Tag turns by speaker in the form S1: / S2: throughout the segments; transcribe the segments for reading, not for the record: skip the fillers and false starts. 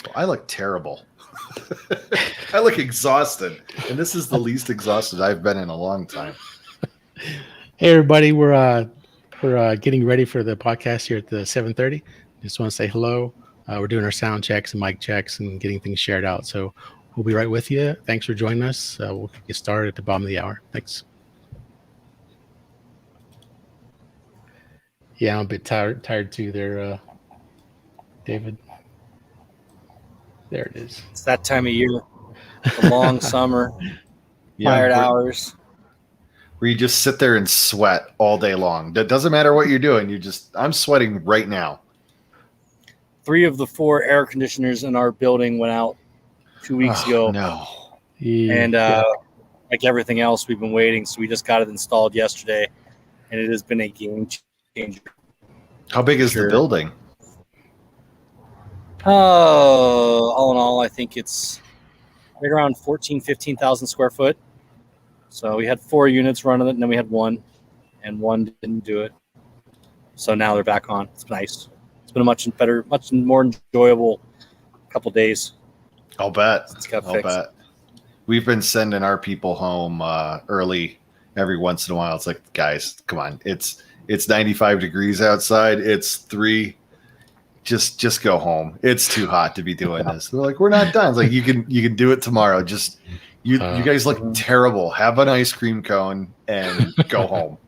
S1: Well, I look terrible. I look exhausted, and this is the least exhausted I've been in a long time.
S2: Hey everybody, we're getting ready for the podcast here at the 7:30. Just want to say hello. We're doing our sound checks and mic checks and getting things shared out. So we'll be right with you. Thanks for joining us. We'll get started at the bottom of the hour. Thanks. Yeah, I'm a bit tired too there, David. There it is.
S3: It's that time of year, the long summer, tired hours.
S1: Where you just sit there and sweat all day long. That doesn't matter what you're doing. I'm sweating right now.
S3: 3 of the 4 air conditioners in our building went out 2 weeks ago.
S1: No.
S3: And like everything else, we've been waiting. So we just got it installed yesterday, and it has been a game changer.
S1: How big is the building?
S3: All in all, I think it's right around 15,000 square foot. So we had 4 units running it, and then we had 1, and 1 didn't do it. So now they're back on. It's nice. It's been a much more enjoyable couple days.
S1: I'll bet.
S3: I'll bet.
S1: We've been sending our people home early every once in a while. It's like, guys, come on. It's 95 degrees outside. It's 3. Just go home. It's too hot to be doing this. They're like, we're not done. It's like you can do it tomorrow. Just you guys look terrible. Have an ice cream cone and go home.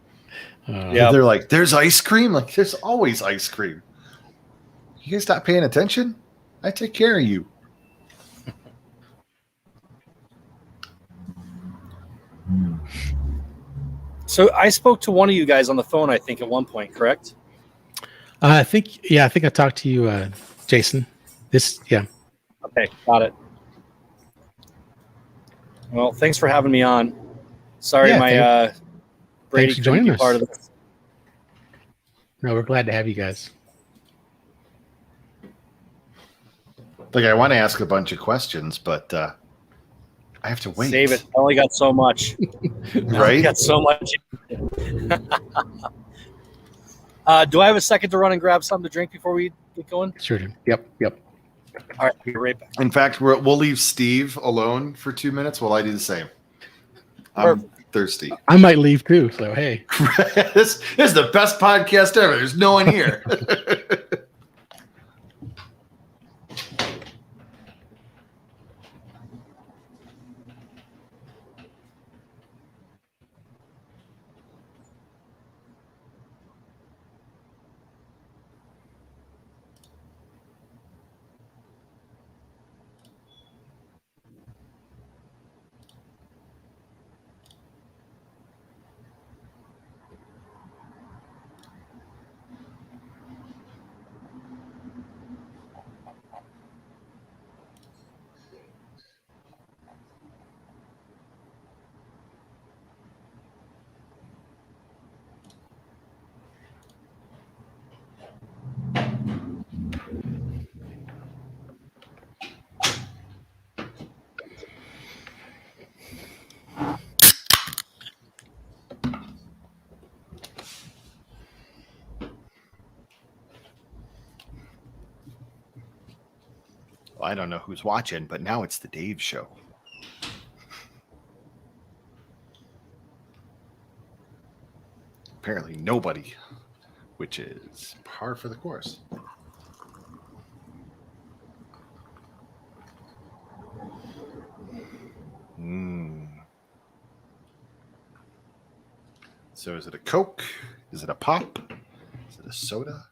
S1: They're like, there's ice cream? Like, there's always ice cream. You guys stop paying attention? I take care of you.
S3: So I spoke to one of you guys on the phone, I think, at one point, correct?
S2: I think I talked to you, Jason.
S3: Okay, got it. Well, thanks for having me on. Sorry, Brady couldn't be part of this.
S2: No, we're glad to have you guys.
S1: Like, I want to ask a bunch of questions, but I have to wait.
S3: Save it. I only got so much.
S1: Right?
S3: I got so much. Do I have a second to run and grab something to drink before we get going?
S2: Sure do. Yep.
S3: All right, be right back.
S1: In fact, we'll leave Steve alone for 2 minutes while I do the same. I'm thirsty.
S2: I might leave too, so hey.
S1: This is the best podcast ever. There's no one here. Well, I don't know who's watching, but now it's the Dave Show. Apparently nobody, which is par for the course. So is it a Coke? Is it a pop? Is it a soda?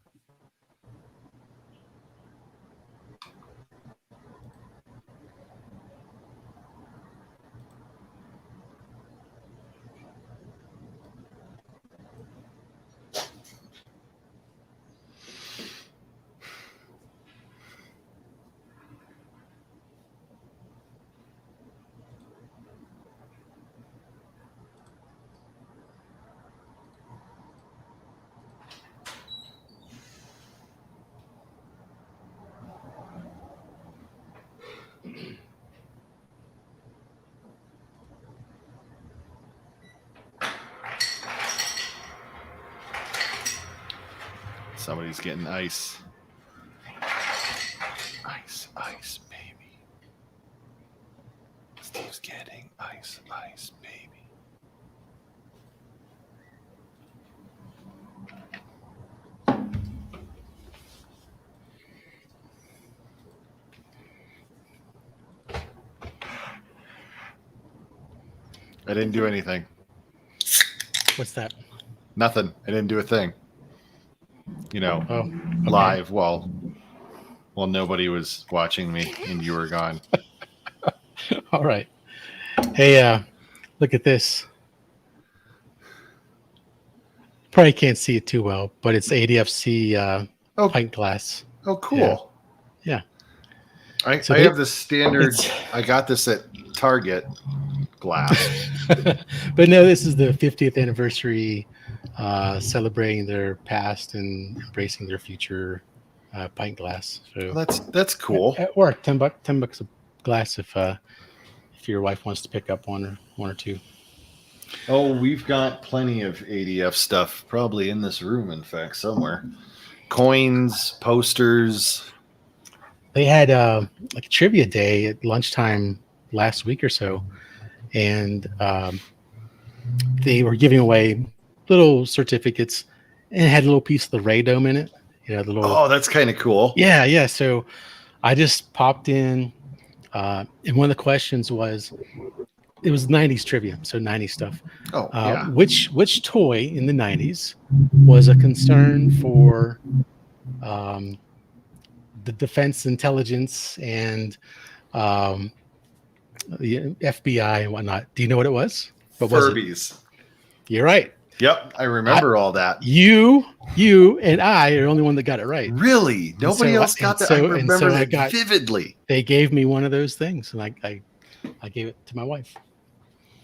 S1: Somebody's getting ice. Ice. Ice, ice, baby. Steve's getting ice, ice, baby. I didn't do anything.
S2: What's that?
S1: Nothing. I didn't do a thing. You know,
S2: Oh, okay.
S1: live. Well, nobody was watching me, and you were gone.
S2: All right. Hey, look at this. Probably can't see it too well, but it's ADFC
S1: Oh,
S2: pint glass.
S1: oh, cool.
S2: Yeah.
S1: I
S2: So
S1: have the standard.
S2: it's-
S1: I got this at Target glass.
S2: But no, this is the 50th anniversary, celebrating their past and embracing their future pint glass. So
S1: That's cool.
S2: At work, $10 a glass if your wife wants to pick up one or two.
S1: Oh, we've got plenty of ADF stuff, probably in this room, in fact, somewhere. Coins, posters.
S2: They had like a trivia day at lunchtime last week or so, and they were giving away little certificates, and it had a little piece of the Ray Dome in it. You know, the little.
S1: Oh, that's kind of cool.
S2: Yeah. So I just popped in, and one of the questions was, it was 90s trivia, so 90s stuff.
S1: Oh, yeah.
S2: Which toy in the 90s was a concern for the defense intelligence and the FBI and whatnot? Do you know what it was? What was it?
S1: Furbies.
S2: You're right.
S1: Yep, I remember all that.
S2: You and I are the only one that got it right.
S1: Really? Nobody
S2: so
S1: else
S2: I-
S1: got
S2: and
S1: that?
S2: so-
S1: I
S2: and
S1: remember
S2: so I
S1: that
S2: got-
S1: vividly.
S2: They gave me one of those things, and I gave it to my wife.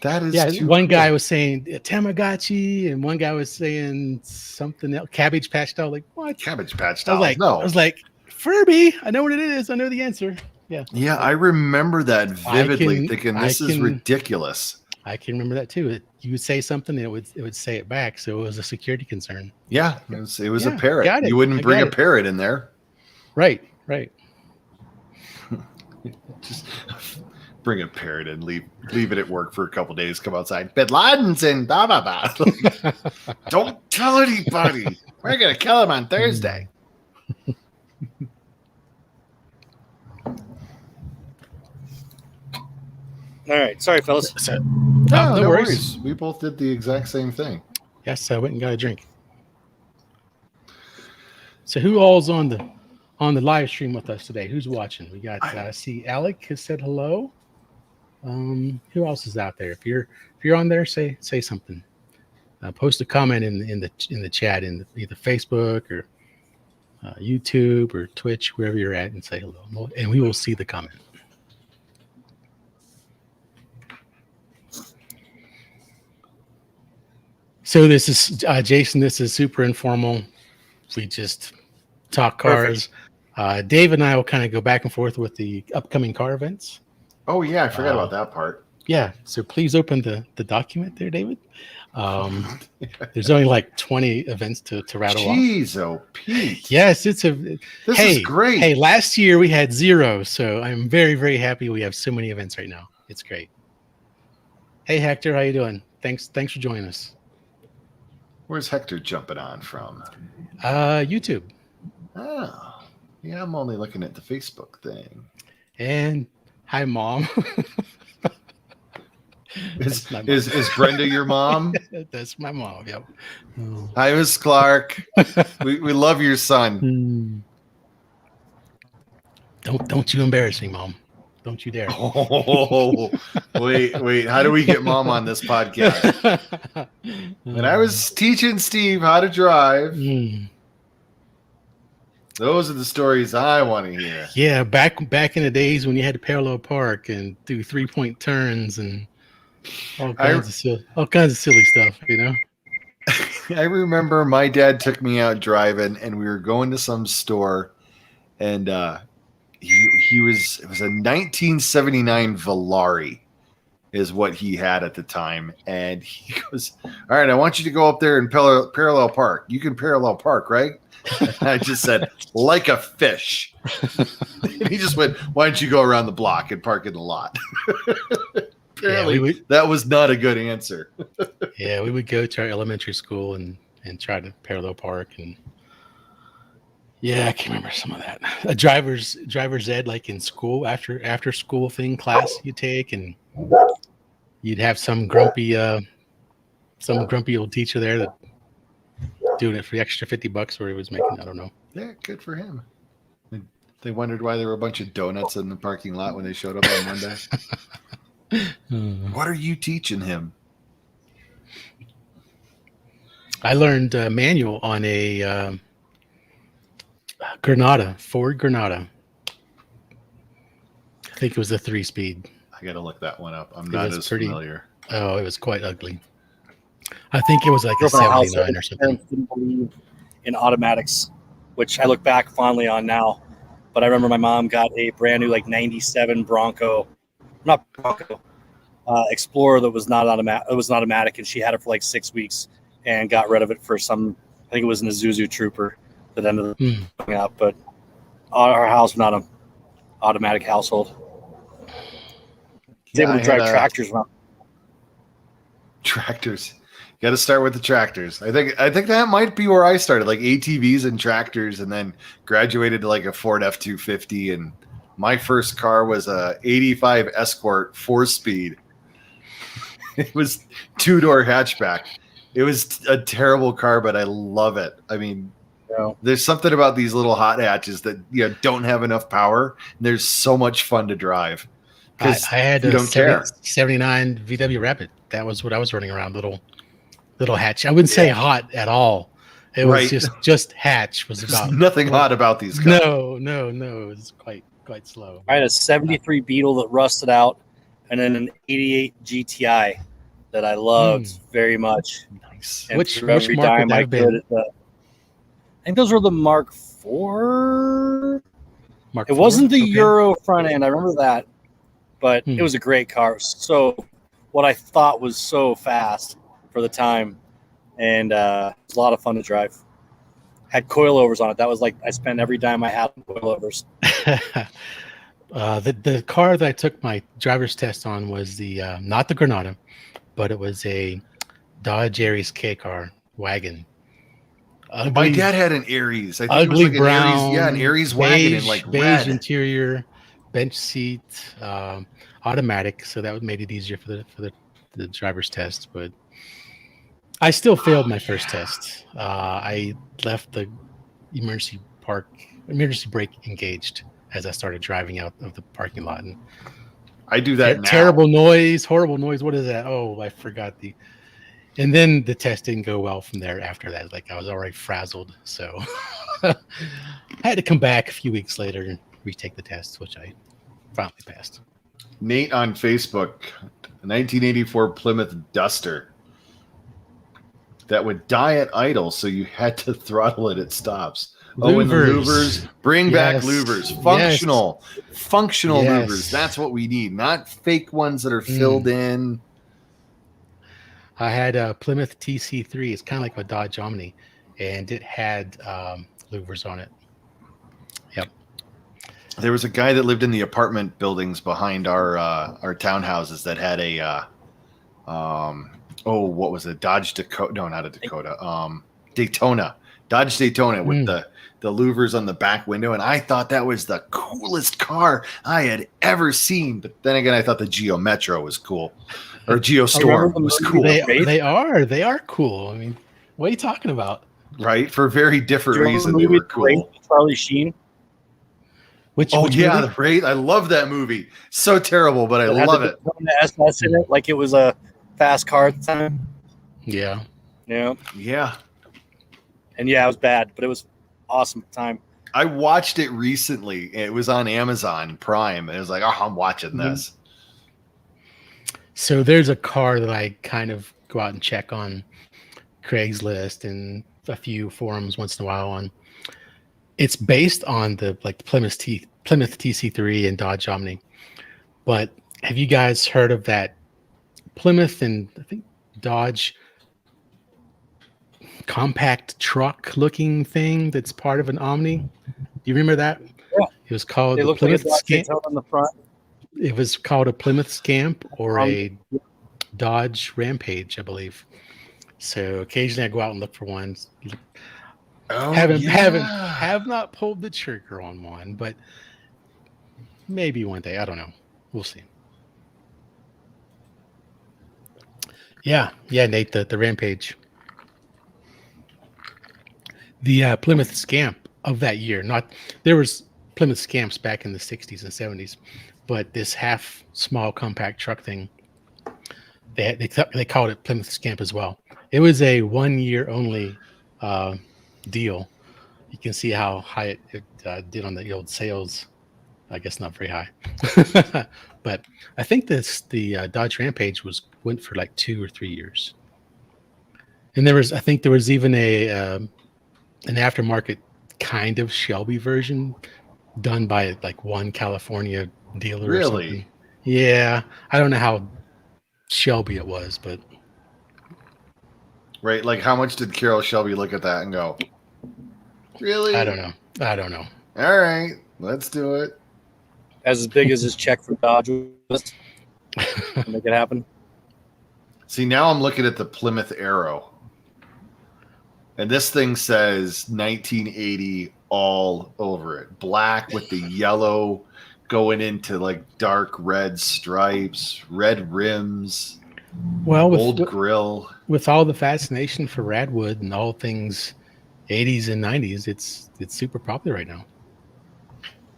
S1: That is
S2: Yeah,
S1: too
S2: one
S1: cool.
S2: guy was saying Tamagotchi, and one guy was saying something else, Cabbage Patch Doll. Like, what?
S1: Cabbage Patch
S2: I
S1: Dolls.
S2: was like,
S1: no.
S2: I was like, Furby. I know what it is. I know the answer.
S1: Yeah, I remember that vividly,
S2: can-
S1: thinking
S2: I
S1: this is
S2: can-
S1: ridiculous.
S2: I can remember that too. You would say something, and it would say it back. So it was a security concern.
S1: Yeah, it was
S2: Yeah,
S1: a parrot.
S2: got it.
S1: You wouldn't
S2: I
S1: bring
S2: got
S1: a
S2: it.
S1: parrot in there.
S2: Right.
S1: Just bring a parrot and leave it at work for a couple days. Come outside. Bin Laden's in blah blah blah. Don't tell anybody. We're gonna kill him on Thursday.
S3: All right. Sorry, fellas.
S2: So,
S1: No,
S2: no
S1: no
S2: worries.
S1: worries. We both did the exact same thing.
S2: yes, I went and got a drink. So who all's on the live stream with us today? Who's watching? We got see Alec has said hello. Who else is out there? If you're on there, say something. Post a comment in the chat in either Facebook or YouTube or Twitch, wherever you're at, and say hello, and we will see the comment. So this is Jason. This is super informal. We just talk cars. Dave and I will kind of go back and forth with the upcoming car events.
S1: Oh yeah, I forgot about that part.
S2: Yeah, so please open the document there, David. There's only like 20 events to rattle off.
S1: Jeez, oh Pete.
S2: Yes,
S1: This
S2: hey,
S1: is great.
S2: Hey, last year we had 0, so I'm very, very happy we have so many events right now. It's great. Hey Hector, how you doing? Thanks for joining us.
S1: Where's Hector jumping on from?
S2: YouTube.
S1: Oh, yeah, I'm only looking at the Facebook thing.
S2: And hi, Mom.
S1: Is
S2: my mom.
S1: is Brenda your mom?
S2: That's my mom. Yep. Oh.
S1: Hi, Miss Clark. we love your son.
S2: Don't you embarrass me, Mom. Don't you dare.
S1: Oh, wait. How do we get mom on this podcast? When I was teaching Steve how to drive,
S2: Mm.
S1: those are the stories I want to hear.
S2: Yeah, back in the days when you had to parallel park and do 3-point turns and all kinds of silly stuff, you know.
S1: I remember my dad took me out driving, and we were going to some store, and it was a 1979 Volare, is what he had at the time. And he goes, all right, I want you to go up there and parallel park. You can parallel park, right? And I just said, like a fish. And he just went, why don't you go around the block and park in the lot? Apparently, that was not a good answer.
S2: Yeah, we would go to our elementary school and try to parallel park. And yeah, I can remember some of that. A driver's ed, like in school, after school thing class you take, and you'd have some grumpy old teacher there that doing it for the extra $50 where he was making, I don't know.
S1: Yeah, good for him. They wondered why there were a bunch of donuts in the parking lot when they showed up on Monday. What are you teaching him?
S2: I learned manual on a Ford Granada. I think it was a 3-speed.
S1: I got to look that one up. I'm not as familiar.
S2: Oh, it was quite ugly. I think it was like a 79 or something.
S3: Didn't believe in automatics, which I look back fondly on now. But I remember my mom got a brand new like 97 Explorer that was not automatic. It was an automatic, and she had it for like 6 weeks and got rid of it for some. I think it was an Isuzu Trooper that ended up going up. But our house was not an automatic household. They would drive tractors around.
S1: Tractors. Got to start with the tractors. I think that might be where I started, like ATVs and tractors, and then graduated to like a Ford F-250. And my first car was a '85 Escort 4-speed. It was 2-door hatchback. It was a terrible car, but I love it. I mean, there's something about these little hot hatches that don't have enough power. And there's so much fun to drive.
S2: I had a 79 VW Rapid. That was what I was running around, little hatch. I wouldn't say hot at all. It was just hatch was about.
S1: There's nothing hot about these cars.
S2: No. It was quite slow.
S3: I had a 73 Beetle that rusted out, and then an 88 GTI that I loved very much.
S1: Nice.
S3: And
S2: Which mark would that have been?
S3: I think those were the Mark IV.
S2: Mark
S3: it
S2: IV?
S3: wasn't the Euro front end. I remember that, but it was a great car. So what I thought was so fast for the time, and it was a lot of fun to drive. Had coilovers on it. That was like I spent every dime I had on coilovers.
S2: The car that I took my driver's test on was the not the Granada, but it was a Dodge Aries K car wagon. Ugly,
S1: my dad had an Aries. I think
S2: ugly
S1: it was like
S2: brown,
S1: an Aries wagon in like
S2: beige
S1: red
S2: interior, bench seat, automatic. So that made it easier for the driver's test. But I still failed my first test. I left the emergency brake engaged as I started driving out of the parking lot. And
S1: I do that now.
S2: Horrible noise. What is that? Oh, I forgot and then the test didn't go well from there after that. Like I was already frazzled. So I had to come back a few weeks later and retake the test, which I finally passed.
S1: Nate on Facebook, 1984 Plymouth Duster that would die at idle, so you had to throttle it at stops. Oh, and the louvers. Bring back louvers. Functional louvers. That's what we need. Not fake ones that are filled in.
S2: I had a Plymouth TC3. It's kind of like a Dodge Omni, and it had louvers on it. Yep.
S1: There was a guy that lived in the apartment buildings behind our townhouses that had a what was it? Dodge Dakota? No, not a Dakota. Daytona. Dodge Daytona with the louvers on the back window, and I thought that was the coolest car I had ever seen. But then again, I thought the Geo Metro was cool, or Geostorm was cool.
S2: They are cool. I mean, what are you talking about?
S1: Right, for very different reasons, they were cool.
S3: Charlie Sheen.
S2: Which
S1: movie? The Raid. I love that movie. So terrible, but I love it.
S3: The SS in it, like it was a fast car at the time.
S2: Yeah.
S3: And it was bad, but it was awesome at the time.
S1: I watched it recently. It was on Amazon Prime. And it was like, I'm watching this.
S2: So there's a car that I kind of go out and check on Craigslist and a few forums once in a while on. It's based on the Plymouth TC3 and Dodge Omni. But have you guys heard of that Plymouth and I think Dodge compact truck looking thing that's part of an Omni. Do you remember that?
S3: Yeah.
S2: It was called
S3: They
S2: the
S3: look like a
S2: Plymouth
S3: Dodge
S2: Scamp.
S3: Daytona on the front.
S2: It was called a Plymouth Scamp or
S3: Um,
S2: a Dodge Rampage, I believe. So occasionally I go out and look for ones.
S1: Oh,
S2: Have not pulled the trigger on one, but maybe one day. I don't know. We'll see. Yeah, Nate, the Rampage. The Plymouth Scamp of that year. Not there was Plymouth Scamps back in the 60s and 70s, but this half small compact truck thing, they called it Plymouth Scamp as well. It was a 1 year only deal. You can see how high it did on the old sales. I guess not very high, but I think the Dodge Rampage went for like 2 or 3 years. And I think there was even an aftermarket kind of Shelby version done by like one California dealer or something.
S1: Really?
S2: Yeah, I don't know how Shelby it was, but
S1: Right? Like, how much did Carroll Shelby look at that and go, really?
S2: I don't know.
S1: All right, let's do it.
S3: as big as his check for Dodge was to make it happen.
S1: See, now I'm looking at the Plymouth Arrow. And this thing says 1980 all over it. Black with the yellow going into like dark red stripes, red rims,
S2: Well,
S1: old grill.
S2: with all the fascination for Radwood and all things 80s and 90s, it's super popular right now.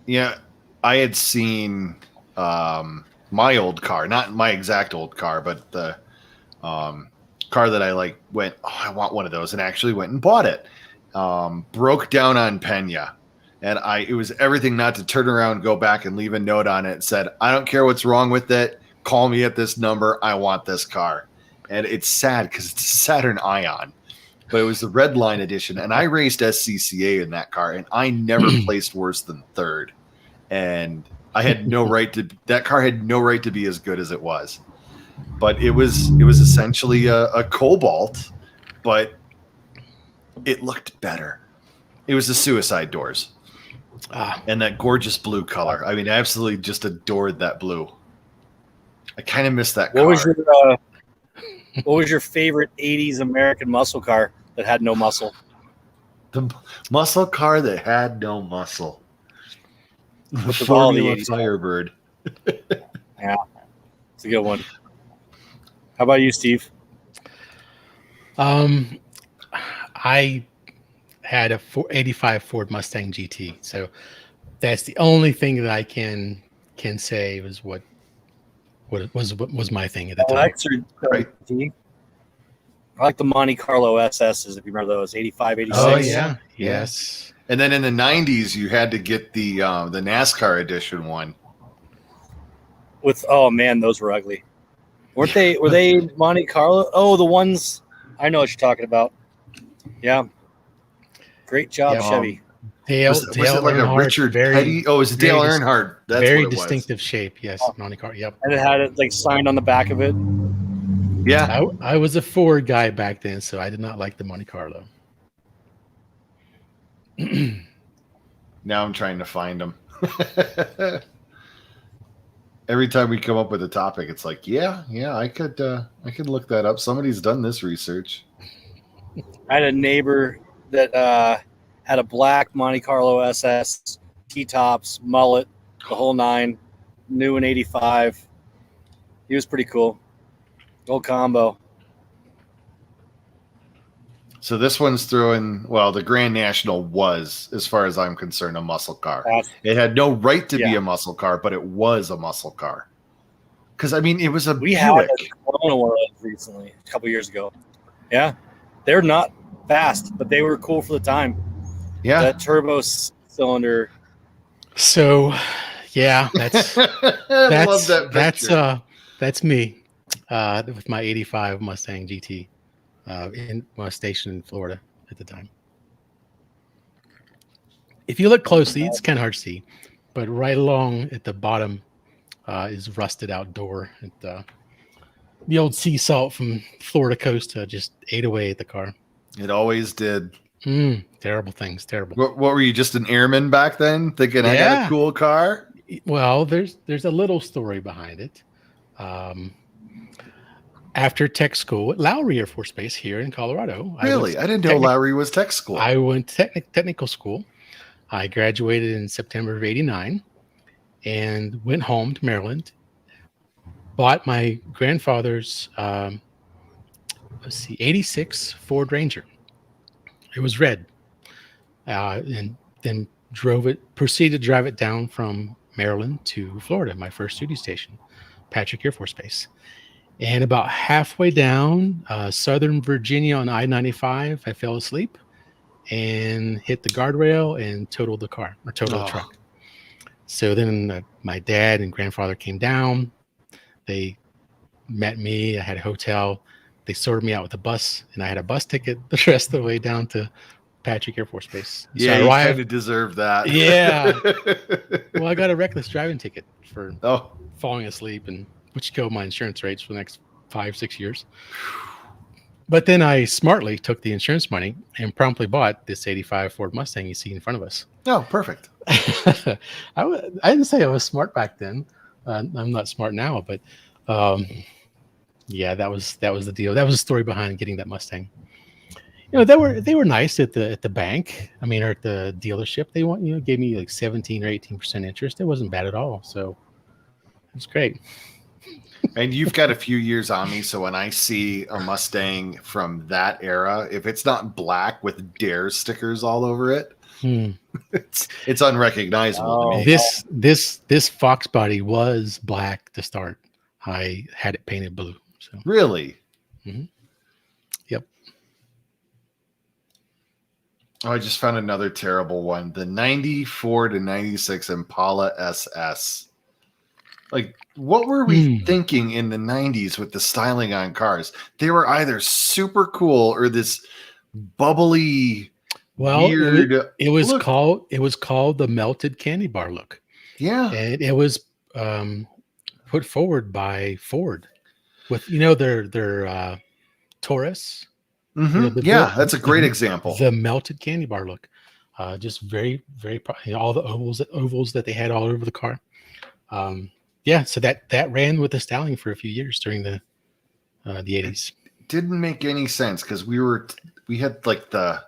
S1: Yeah, I had seen my old car, not my exact old car, but the car that I like went, oh, I want one of those, and actually went and bought it. Broke down on Pena, and it was everything not to turn around, go back and leave a note on it. It said, I don't care what's wrong with it. Call me at this number. I want this car. And it's sad because it's a Saturn Ion, but it was the red line edition. And I raced SCCA in that car, and I never placed worse than third. And I had no right to, that car had no right to be as good as it was. But it was essentially a Cobalt, but it looked better. It was the suicide doors. And that gorgeous blue color. I mean, I absolutely just adored that blue. I kind of miss that car.
S3: What was your favorite 80s American muscle car that had no muscle?
S1: The muscle car that had no muscle. The
S3: With all the
S1: Formula
S3: 80s.
S1: Firebird.
S3: Yeah, it's a good one. How about you, Steve?
S2: I had a 85 Ford Mustang GT, so that's the only thing that I can say was what was my thing at the time.
S1: Right.
S3: I like the Monte Carlo SSs, if you remember those, 85, 86.
S2: Oh
S1: yeah.
S2: yeah, yes.
S1: And then in the 90s, you had to get the NASCAR edition one.
S3: Oh man, those were ugly. Weren't they? Were they Monte Carlo? Oh, the ones I know what you're talking about. Yeah, great job,
S2: Yeah,
S3: Chevy.
S2: Dale,
S1: Was it like
S2: Earnhardt,
S1: a Richard Petty? Oh, it was Dale Earnhardt. That's
S2: very
S1: what it
S2: distinctive shape. Yes, Monte Carlo. Yep.
S3: And it had it like signed on the back of it.
S1: was. Yeah.
S2: I was a Ford guy back then, so I did not like the Monte Carlo.
S1: Now I'm trying to find them. Every time we come up with a topic, it's like, yeah, I could look that up. Somebody's done this research.
S3: I had a neighbor that had a black Monte Carlo SS, T-tops, mullet, the whole nine, new in 85. He was pretty cool. Old combo.
S1: So this one's throwing, well, the Grand National was, as far as I'm concerned, a muscle car. It had no right to be a muscle car, but it was a muscle car. Because, I mean, it was a
S3: We had
S1: Buick.
S3: a Corona one recently, a couple years ago. Yeah. They're not fast, but they were cool for the time.
S1: Yeah.
S3: That turbo cylinder.
S2: So, yeah, that's
S1: I love that picture.
S2: that's me with my 85 Mustang GT in my station in Florida at the time. If you look closely, it's kind of hard to see, but right along at the bottom is rusted out door. the old sea salt from Florida coast just ate away at the car.
S1: It always did.
S2: Terrible things. Terrible.
S1: What were you, just an airman back then, thinking I got a
S2: Yeah.
S1: cool car?
S2: Well, there's a little story behind it. After tech school at Lowry Air Force Base here in Colorado.
S1: Really? I didn't know Lowry was tech school.
S2: I went to technical school. I graduated in September of '89 and went home to Maryland. Bought my grandfather's '86 Ford Ranger. It was red, and then proceeded to drive it down from Maryland to Florida, my first duty station, Patrick Air Force Base. And about halfway down Southern Virginia on I-95, I fell asleep and hit the guardrail and totaled the the truck. So then my dad and grandfather came down. They met me. I had a hotel. They sorted me out with a bus, and I had a bus ticket the rest of the way down to Patrick Air Force Base.
S1: Yeah,
S2: so
S1: you kind of deserve that.
S2: Yeah. Well, I got a reckless driving ticket for
S1: Oh,
S2: falling asleep, and which killed my insurance rates for the next 5-6 years. But then I smartly took the insurance money and promptly bought this '85 Ford Mustang you see in front of us.
S1: no, perfect.
S2: I didn't say I was smart back then. I'm not smart now, but yeah, that was the deal. That was the story behind getting that Mustang. You know, they were nice at the bank. I mean, or at the dealership. They gave me like 17 or 18% interest. It wasn't bad at all. So it was great.
S1: And you've got a few years on me, so when I see a Mustang from that era, if it's not black with Dare stickers all over it, it's unrecognizable to me.
S2: This Fox body was black to start. I had it painted blue. So
S1: Really?
S2: Yep.
S1: Oh, I just found another terrible one. The 94 to 96 Impala SS. Like, what were we thinking in the 90s with the styling on cars? They were either super cool or this bubbly, weird.
S2: It was
S1: look.
S2: called the melted candy bar look.
S1: Yeah.
S2: And it was put forward by Ford with their Taurus.
S1: Mm-hmm. Yeah, that's a great example.
S2: The melted candy bar look, just very, very all the ovals that they had all over the car. Yeah, so that ran with the styling for a few years during the 80s.
S1: Didn't make any sense because we had like the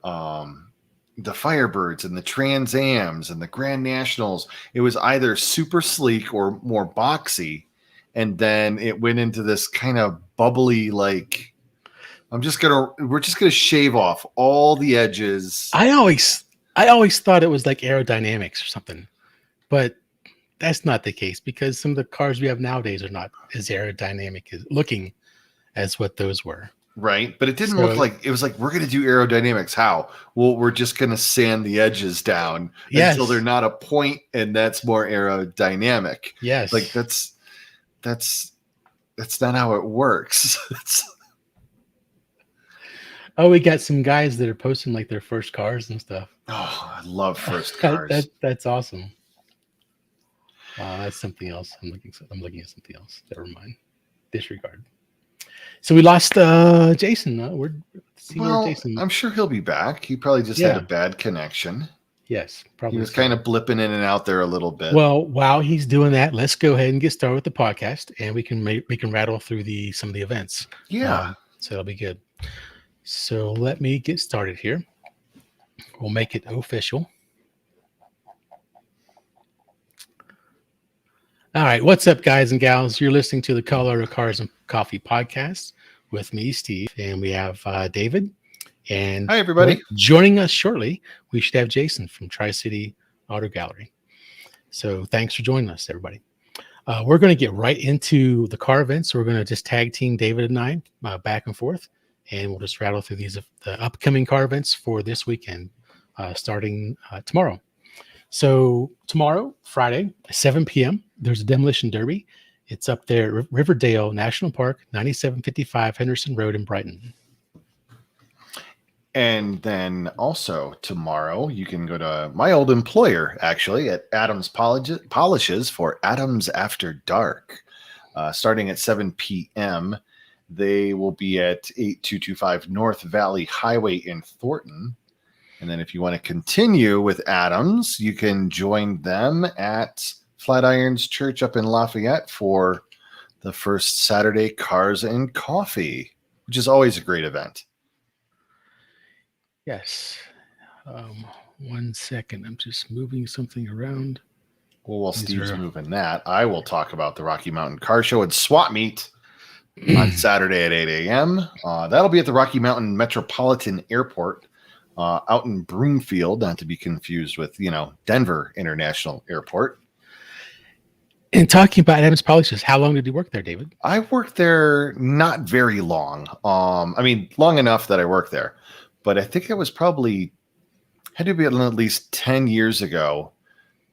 S1: Firebirds and the Trans Ams and the Grand Nationals. It was either super sleek or more boxy, and then it went into this kind of bubbly, like we're just gonna shave off all the edges.
S2: I always thought it was like aerodynamics or something, but that's not the case because some of the cars we have nowadays are not as aerodynamic looking as what those were.
S1: Right. But it didn't look like it was like, we're going to do aerodynamics. How? Well, we're just going to sand the edges down until they're not a point, and that's more aerodynamic.
S2: Yes.
S1: Like that's not how it works.
S2: Oh, we got some guys that are posting like their first cars and stuff.
S1: Oh, I love first cars.
S2: That's awesome. That's something else. I'm looking at something else. Never mind. Disregard. So we lost Jason. Where Jason?
S1: I'm sure he'll be back. He probably just had a bad connection.
S2: Yes, probably.
S1: He was kind of blipping in and out there a little bit.
S2: Well, while he's doing that, let's go ahead and get started with the podcast, and we can rattle through some of the events.
S1: Yeah.
S2: So it'll be good. So let me get started here. We'll make it official. All right, what's up, guys and gals? You're listening to the Colorado Cars and Coffee podcast with me, Steve, and we have David. And
S1: hi, everybody.
S2: Joining us shortly, we should have Jason from Tri-City Auto Gallery. So thanks for joining us, everybody. We're going to get right into the car events. We're going to just tag team David and I back and forth, and we'll just rattle through the upcoming car events for this weekend, starting tomorrow. So tomorrow, Friday, 7 p.m., there's a demolition derby. It's up there at Riverdale National Park, 9755 Henderson Road in Brighton.
S1: And then also tomorrow, you can go to my old employer, actually, at Adams Polishes for Adams After Dark. starting at 7 p.m. They will be at 8225 North Valley Highway in Thornton. And then if you want to continue with Adams, you can join them at Flatirons Church up in Lafayette for the first Saturday Cars and Coffee, which is always a great event.
S2: Yes. 1 second. I'm just moving something around.
S1: Well, while
S2: These
S1: Steve's
S2: are-
S1: moving that, I will talk about the Rocky Mountain Car Show and Swap Meet on Saturday at 8 a.m. That'll be at the Rocky Mountain Metropolitan Airport out in Broomfield, not to be confused with, Denver International Airport.
S2: And talking about Adams Polishes, how long did you work there, David?
S1: I worked there not very long. Long enough that I worked there, but I think it was probably had to be at least 10 years ago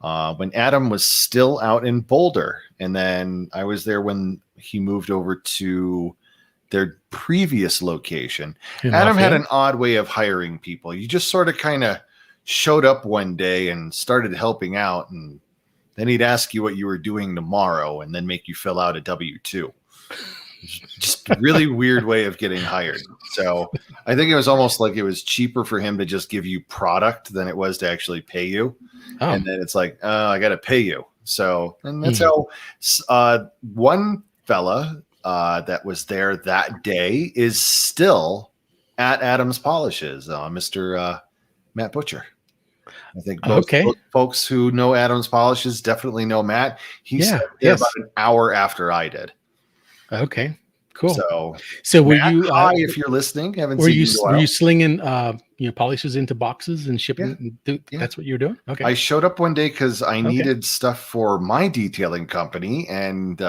S1: when Adam was still out in Boulder. And then I was there when he moved over to their previous location.
S2: In
S1: Adam had
S2: Lafayette?
S1: an odd way of hiring people. You just sort of kind of showed up one day and started helping out, and then he'd ask you what you were doing tomorrow and then make you fill out a W-2. Just a really weird way of getting hired. So I think it was almost like it was cheaper for him to just give you product than it was to actually pay you.
S2: Oh,
S1: And then it's like, I got to pay you. So, and that's how one fella that was there that day is still at Adams Polishes, Mr. Matt Butcher. I think most
S2: Okay.
S1: folks who know Adams Polishes definitely know Matt. He
S2: Yeah,
S1: started there
S2: yes.
S1: about an hour after I did.
S2: okay. Cool.
S1: So
S2: were
S1: Matt,
S2: you
S1: hi, if you're listening, haven't
S2: were
S1: seen
S2: you
S1: you in a while.
S2: were you slinging polishes into boxes and shipping?
S1: Yeah.
S2: That's what you were doing? Okay.
S1: I showed up one day because I needed stuff for my detailing company, and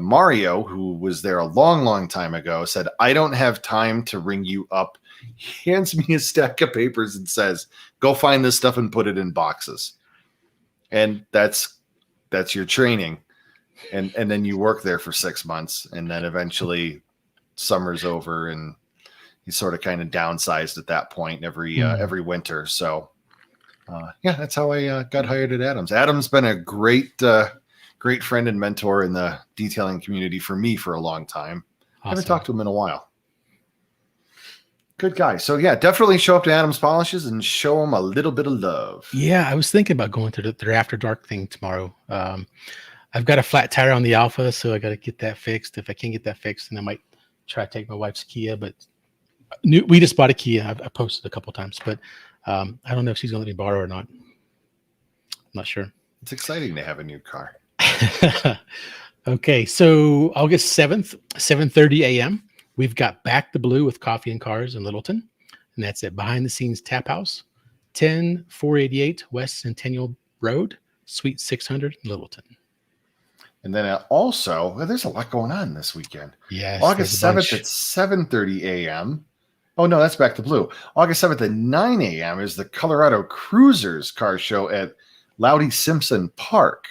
S1: Mario, who was there a long, long time ago, said, "I don't have time to ring you up." He hands me a stack of papers and says, "Go find this stuff and put it in boxes." And that's your training. And then you work there for 6 months, and then eventually summer's over, and he sort of kind of downsized at that point every winter. So that's how I got hired at Adams. Adams been a great friend and mentor in the detailing community for me for a long time. I haven't
S2: Awesome.
S1: talked to him in a while. Good guy. So yeah, definitely show up to Adams Polishes and show him a little bit of love.
S2: Yeah, I was thinking about going to their after dark thing tomorrow. I've got a flat tire on the Alpha, so I got to get that fixed. If I can't get that fixed, then I might try to take my wife's Kia. But we just bought a Kia. I posted a couple times, but I don't know if she's going to let me borrow or not. I'm not sure.
S1: It's exciting to have a new car.
S2: Okay, so August 7th, 7:30 a.m. We've got Back the Blue with Coffee and Cars in Littleton, and that's at Behind the Scenes Tap House, 10488 West Centennial Road, Suite 600, Littleton.
S1: And then also, there's a lot going on this weekend.
S2: Yes,
S1: August
S2: there's a
S1: 7th
S2: bunch.
S1: at 7:30 a.m. Oh, no, that's Back to Blue. August 7th at 9 a.m. is the Colorado Cruisers car show at Loudy Simpson Park.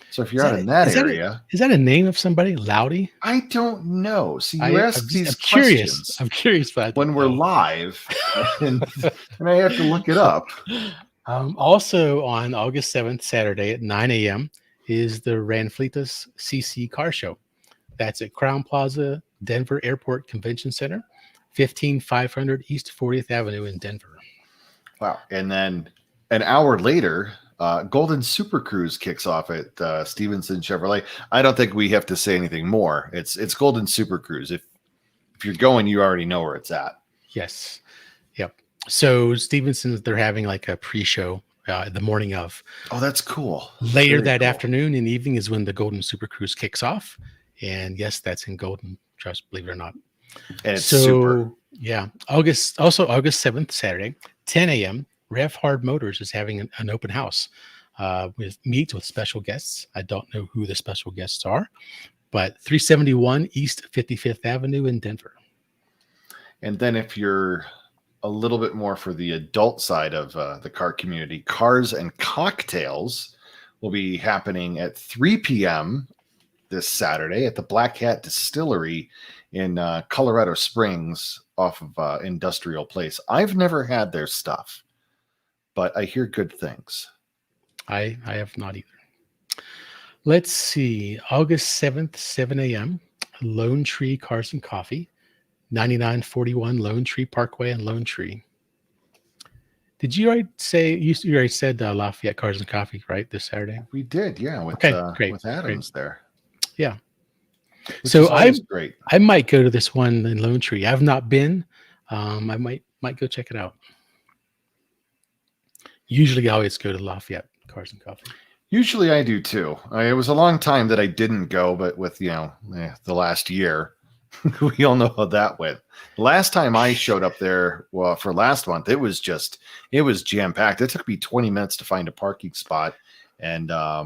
S1: So if you're out in that area,
S2: Is that a name of somebody? Loudy?
S1: I don't know. See, you ask these
S2: I'm curious.
S1: questions
S2: I'm curious about
S1: when we're live, and I have to look it up.
S2: Also on August 7th, Saturday at 9 a.m. is the Ranfletas CC Car Show. That's at Crown Plaza, Denver Airport Convention Center, 15500 East 40th Avenue in Denver.
S1: Wow. And then an hour later, Golden Super Cruise kicks off at Stevenson Chevrolet. I don't think we have to say anything more. It's Golden Super Cruise. If you're going, you already know where it's at.
S2: Yes. Yep. So Stevenson's, they're having like a pre-show the morning of.
S1: Oh, that's cool.
S2: Later
S1: Very
S2: that
S1: cool.
S2: afternoon and evening is when the Golden Super Cruise kicks off. And yes, that's in Golden, just believe it or not.
S1: And it's super.
S2: Yeah. August 7th, Saturday, 10 a.m. Rev Hard Motors is having an open house with special guests. I don't know who the special guests are, but 371 East 55th Avenue in Denver.
S1: And then if you're a little bit more for the adult side of the car community, Cars and Cocktails will be happening at 3 p.m. this Saturday at the Black Hat Distillery in Colorado Springs off of Industrial Place. I've never had their stuff, but I hear good things.
S2: I have not either. Let's see. August 7th, 7 a.m. Lone Tree Cars and Coffee, 9941 Lone Tree Parkway in Lone Tree. Did you already say you already said Lafayette Cars and Coffee, right? This Saturday.
S1: We did, yeah, with
S2: Okay, great,
S1: with Adams there.
S2: Yeah.
S1: Which
S2: So
S1: is always great.
S2: I might go to this one in Lone Tree. I've not been. I might go check it out. Usually, I always go to Lafayette Cars and Coffee.
S1: Usually I do too. It was a long time that I didn't go, but with the last year, we all know how that went. Last time I showed up there, well, for last month, it was jam packed. It took me 20 minutes to find a parking spot, and I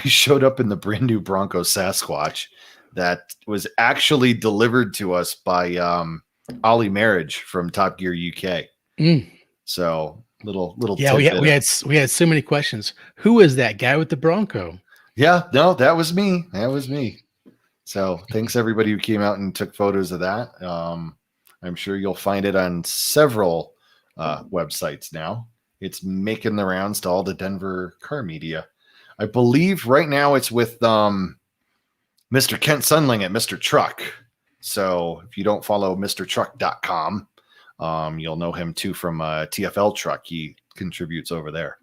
S1: showed up in the brand new Bronco Sasquatch that was actually delivered to us by Ollie Marriage from Top Gear UK. So little
S2: yeah, we had so many questions. Who is that guy with the Bronco?
S1: Yeah, no, that was me. So thanks everybody who came out and took photos of that. I'm sure you'll find it on several websites now. It's making the rounds to all the Denver car media. I believe right now it's with Mr. Kent Sunling at Mr. Truck. So if you don't follow MrTruck.com, you'll know him too from TFL Truck. He contributes over there.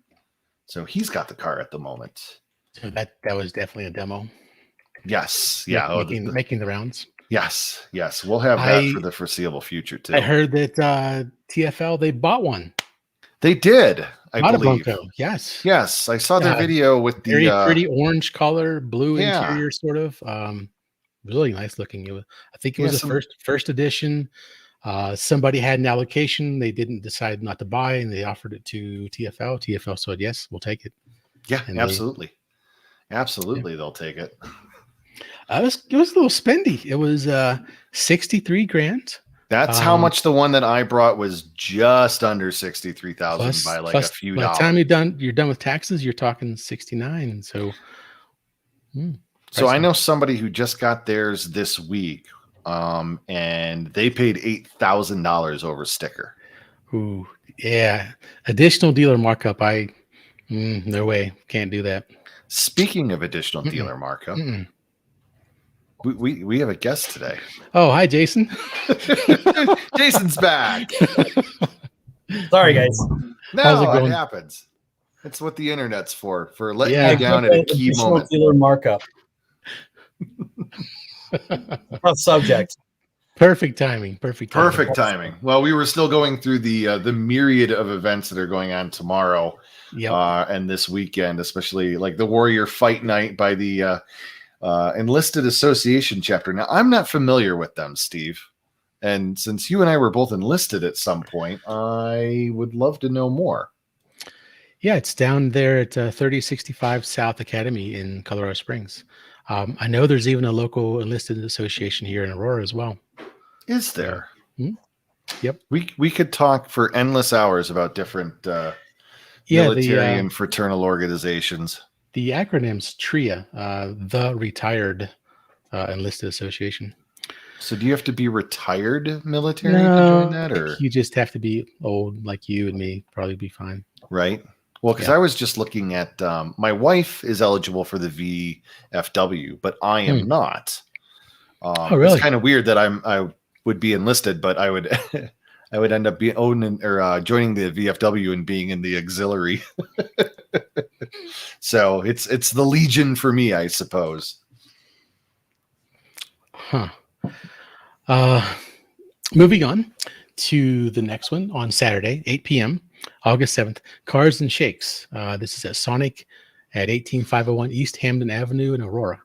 S1: So he's got the car at the moment.
S2: So that was definitely a demo.
S1: Yes. Yeah.
S2: Making the rounds.
S1: Yes. We'll have that for the foreseeable future too.
S2: I heard that TFL, they bought one.
S1: They did. I believe.
S2: A Bronco. Yes.
S1: I saw their video with the
S2: very pretty orange color, blue interior, sort of. Really nice looking. I think it was the first edition. Somebody had an allocation. They didn't decide not to buy, and they offered it to TFL. TFL said, "Yes, we'll take it."
S1: Yeah, and absolutely. They'll take it.
S2: It was a little spendy. It was 63 grand.
S1: That's how much the one that I brought was, just under 63,000 by like a few dollars.
S2: By the time you're done with taxes, you're talking 69. So
S1: I know somebody who just got theirs this week, and they paid $8,000 over sticker.
S2: Ooh, yeah. Additional dealer markup. No way. Can't do that.
S1: Speaking of additional dealer markup, we have a guest today.
S2: Oh, hi, Jason.
S1: Jason's back.
S3: Sorry, guys.
S1: No, it happens. It's what the internet's for letting you down at a key moment.
S3: Dealer markup. Tough subject.
S2: Perfect timing.
S1: Perfect timing. Well, we were still going through the myriad of events that are going on tomorrow and this weekend, especially like the Warrior Fight Night by the Enlisted Association chapter. Now, I'm not familiar with them, Steve. And since you and I were both enlisted at some point, I would love to know more.
S2: Yeah, it's down there at 3065 South Academy in Colorado Springs. I know there's even a local enlisted association here in Aurora as well.
S1: Is there?
S2: Yep.
S1: We could talk for endless hours about different military and fraternal organizations.
S2: The acronym's TRIA, the Retired Enlisted Association.
S1: So do you have to be retired military to join that, or
S2: you just have to be old like you and me? Probably be fine.
S1: Right. Well, because I was just looking at my wife is eligible for the VFW, but I am not. Really? It's kind of weird that I would be enlisted, but I would I would end up being joining the VFW and being in the auxiliary. So it's the Legion for me, I suppose.
S2: Moving on to the next one on Saturday, 8 p.m., August 7th, Cars and Shakes. This is at Sonic at 18501 East Hamden Avenue in Aurora.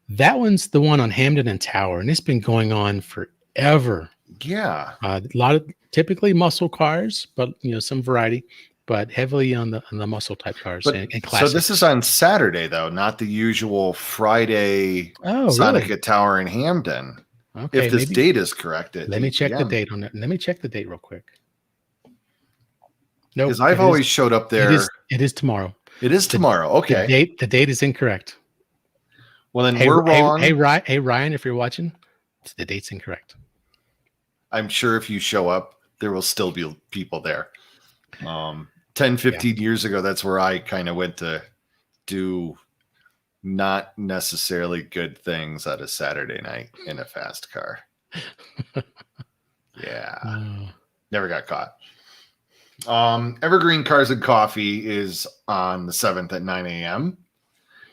S2: That one's the one on Hamden and Tower, and it's been going on forever.
S1: Yeah.
S2: A lot of typically muscle cars, but some variety, but heavily on the muscle type cars and classics.
S1: So this is on Saturday though, not the usual Friday Sonic at Tower in Hamden. Okay, if this date is correct.
S2: Let me check the date on it. Let me check the date real quick. No,
S1: because I've always showed up there.
S2: It is tomorrow.
S1: It is tomorrow. Okay.
S2: The date is incorrect.
S1: Well, then we're wrong.
S2: Hey, Ryan, if you're watching, the date's incorrect.
S1: I'm sure if you show up, there will still be people there. 10, 15 years ago, that's where I kind of went to do not necessarily good things out of Saturday night in a fast car. Yeah. Never got caught. Evergreen Cars and Coffee is on the 7th at 9 a.m.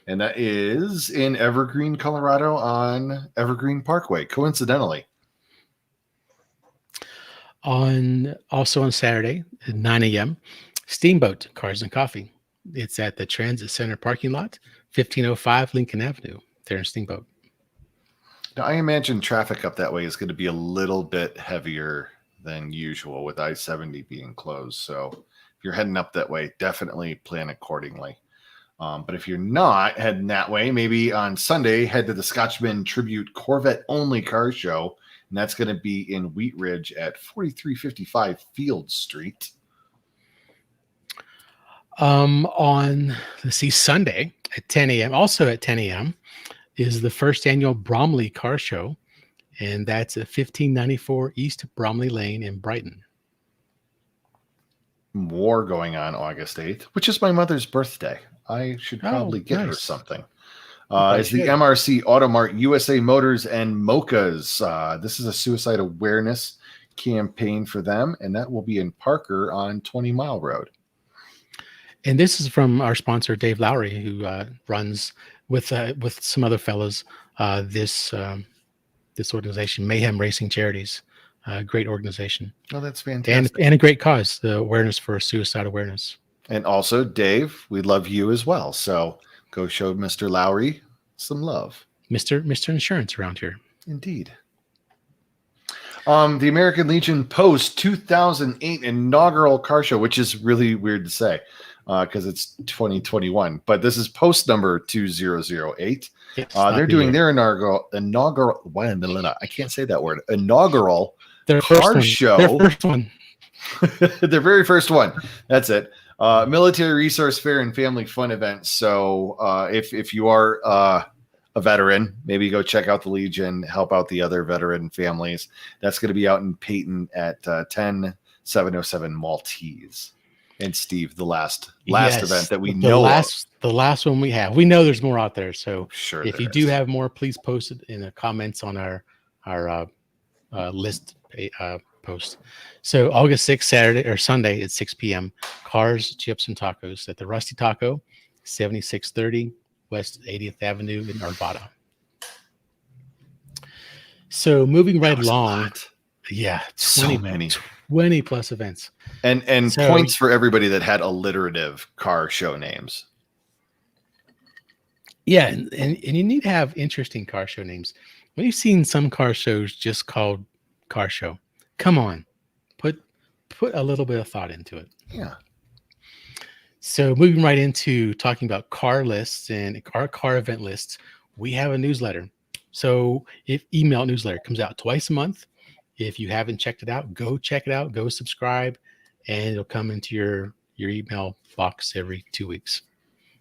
S1: And that is in Evergreen, Colorado on Evergreen Parkway, coincidentally.
S2: Also on Saturday at 9 a.m., Steamboat Cars and Coffee. It's at the Transit Center parking lot, 1505 Lincoln Avenue, there in Steamboat.
S1: Now, I imagine traffic up that way is going to be a little bit heavier than usual with I-70 being closed. So if you're heading up that way, definitely plan accordingly. But if you're not heading that way, maybe on Sunday, head to the Scotchman Tribute Corvette Only Car Show. And that's going to be in Wheat Ridge at 4355 Field Street.
S2: Sunday at 10 a.m., also at 10 a.m., is the first annual Bromley Car Show. And that's at 1594 East Bromley Lane in Brighton.
S1: More going on August 8th, which is my mother's birthday. I should probably get her something. It's the MRC Automart USA Motors and Mochas. This is a suicide awareness campaign for them, and that will be in Parker on 20 Mile Road.
S2: And this is from our sponsor, Dave Lowry, who runs with some other fellows this organization, Mayhem Racing Charities. Great organization.
S1: Oh, that's fantastic.
S2: And a great cause, the awareness for suicide awareness.
S1: And also, Dave, we love you as well. So go show Mr. Lowry some love.
S2: Mr. Insurance around here.
S1: Indeed. The American Legion Post 2008 inaugural car show, which is really weird to say because it's 2021, but this is post number 2008. They're doing their inaugural. I can't say that word. Inaugural car show.
S2: Their first one.
S1: Their very first one. That's it. Military Resource Fair and Family Fun event. So if you are a veteran, maybe go check out the Legion, help out the other veteran families. That's going to be out in Peyton at 10707 Maltese. And Steve, the last event that we know of.
S2: The last one we have. We know there's more out there. So
S1: sure,
S2: if you do have more, please post it in the comments on our list post. So August 6th, Saturday or Sunday at 6 p.m. Cars, Chips, and Tacos at the Rusty Taco, 7630 West 80th Avenue in Arvada. So moving right along. Yeah, 20 plus events.
S1: And so, points for everybody that had alliterative car show names.
S2: Yeah, and you need to have interesting car show names. We've seen some car shows just called car show. Come on, put a little bit of thought into it.
S1: Yeah.
S2: So moving right into talking about car lists and car event lists, we have a newsletter. So email newsletter comes out twice a month. If you haven't checked it out, go check it out, go subscribe, and it'll come into your email box every 2 weeks.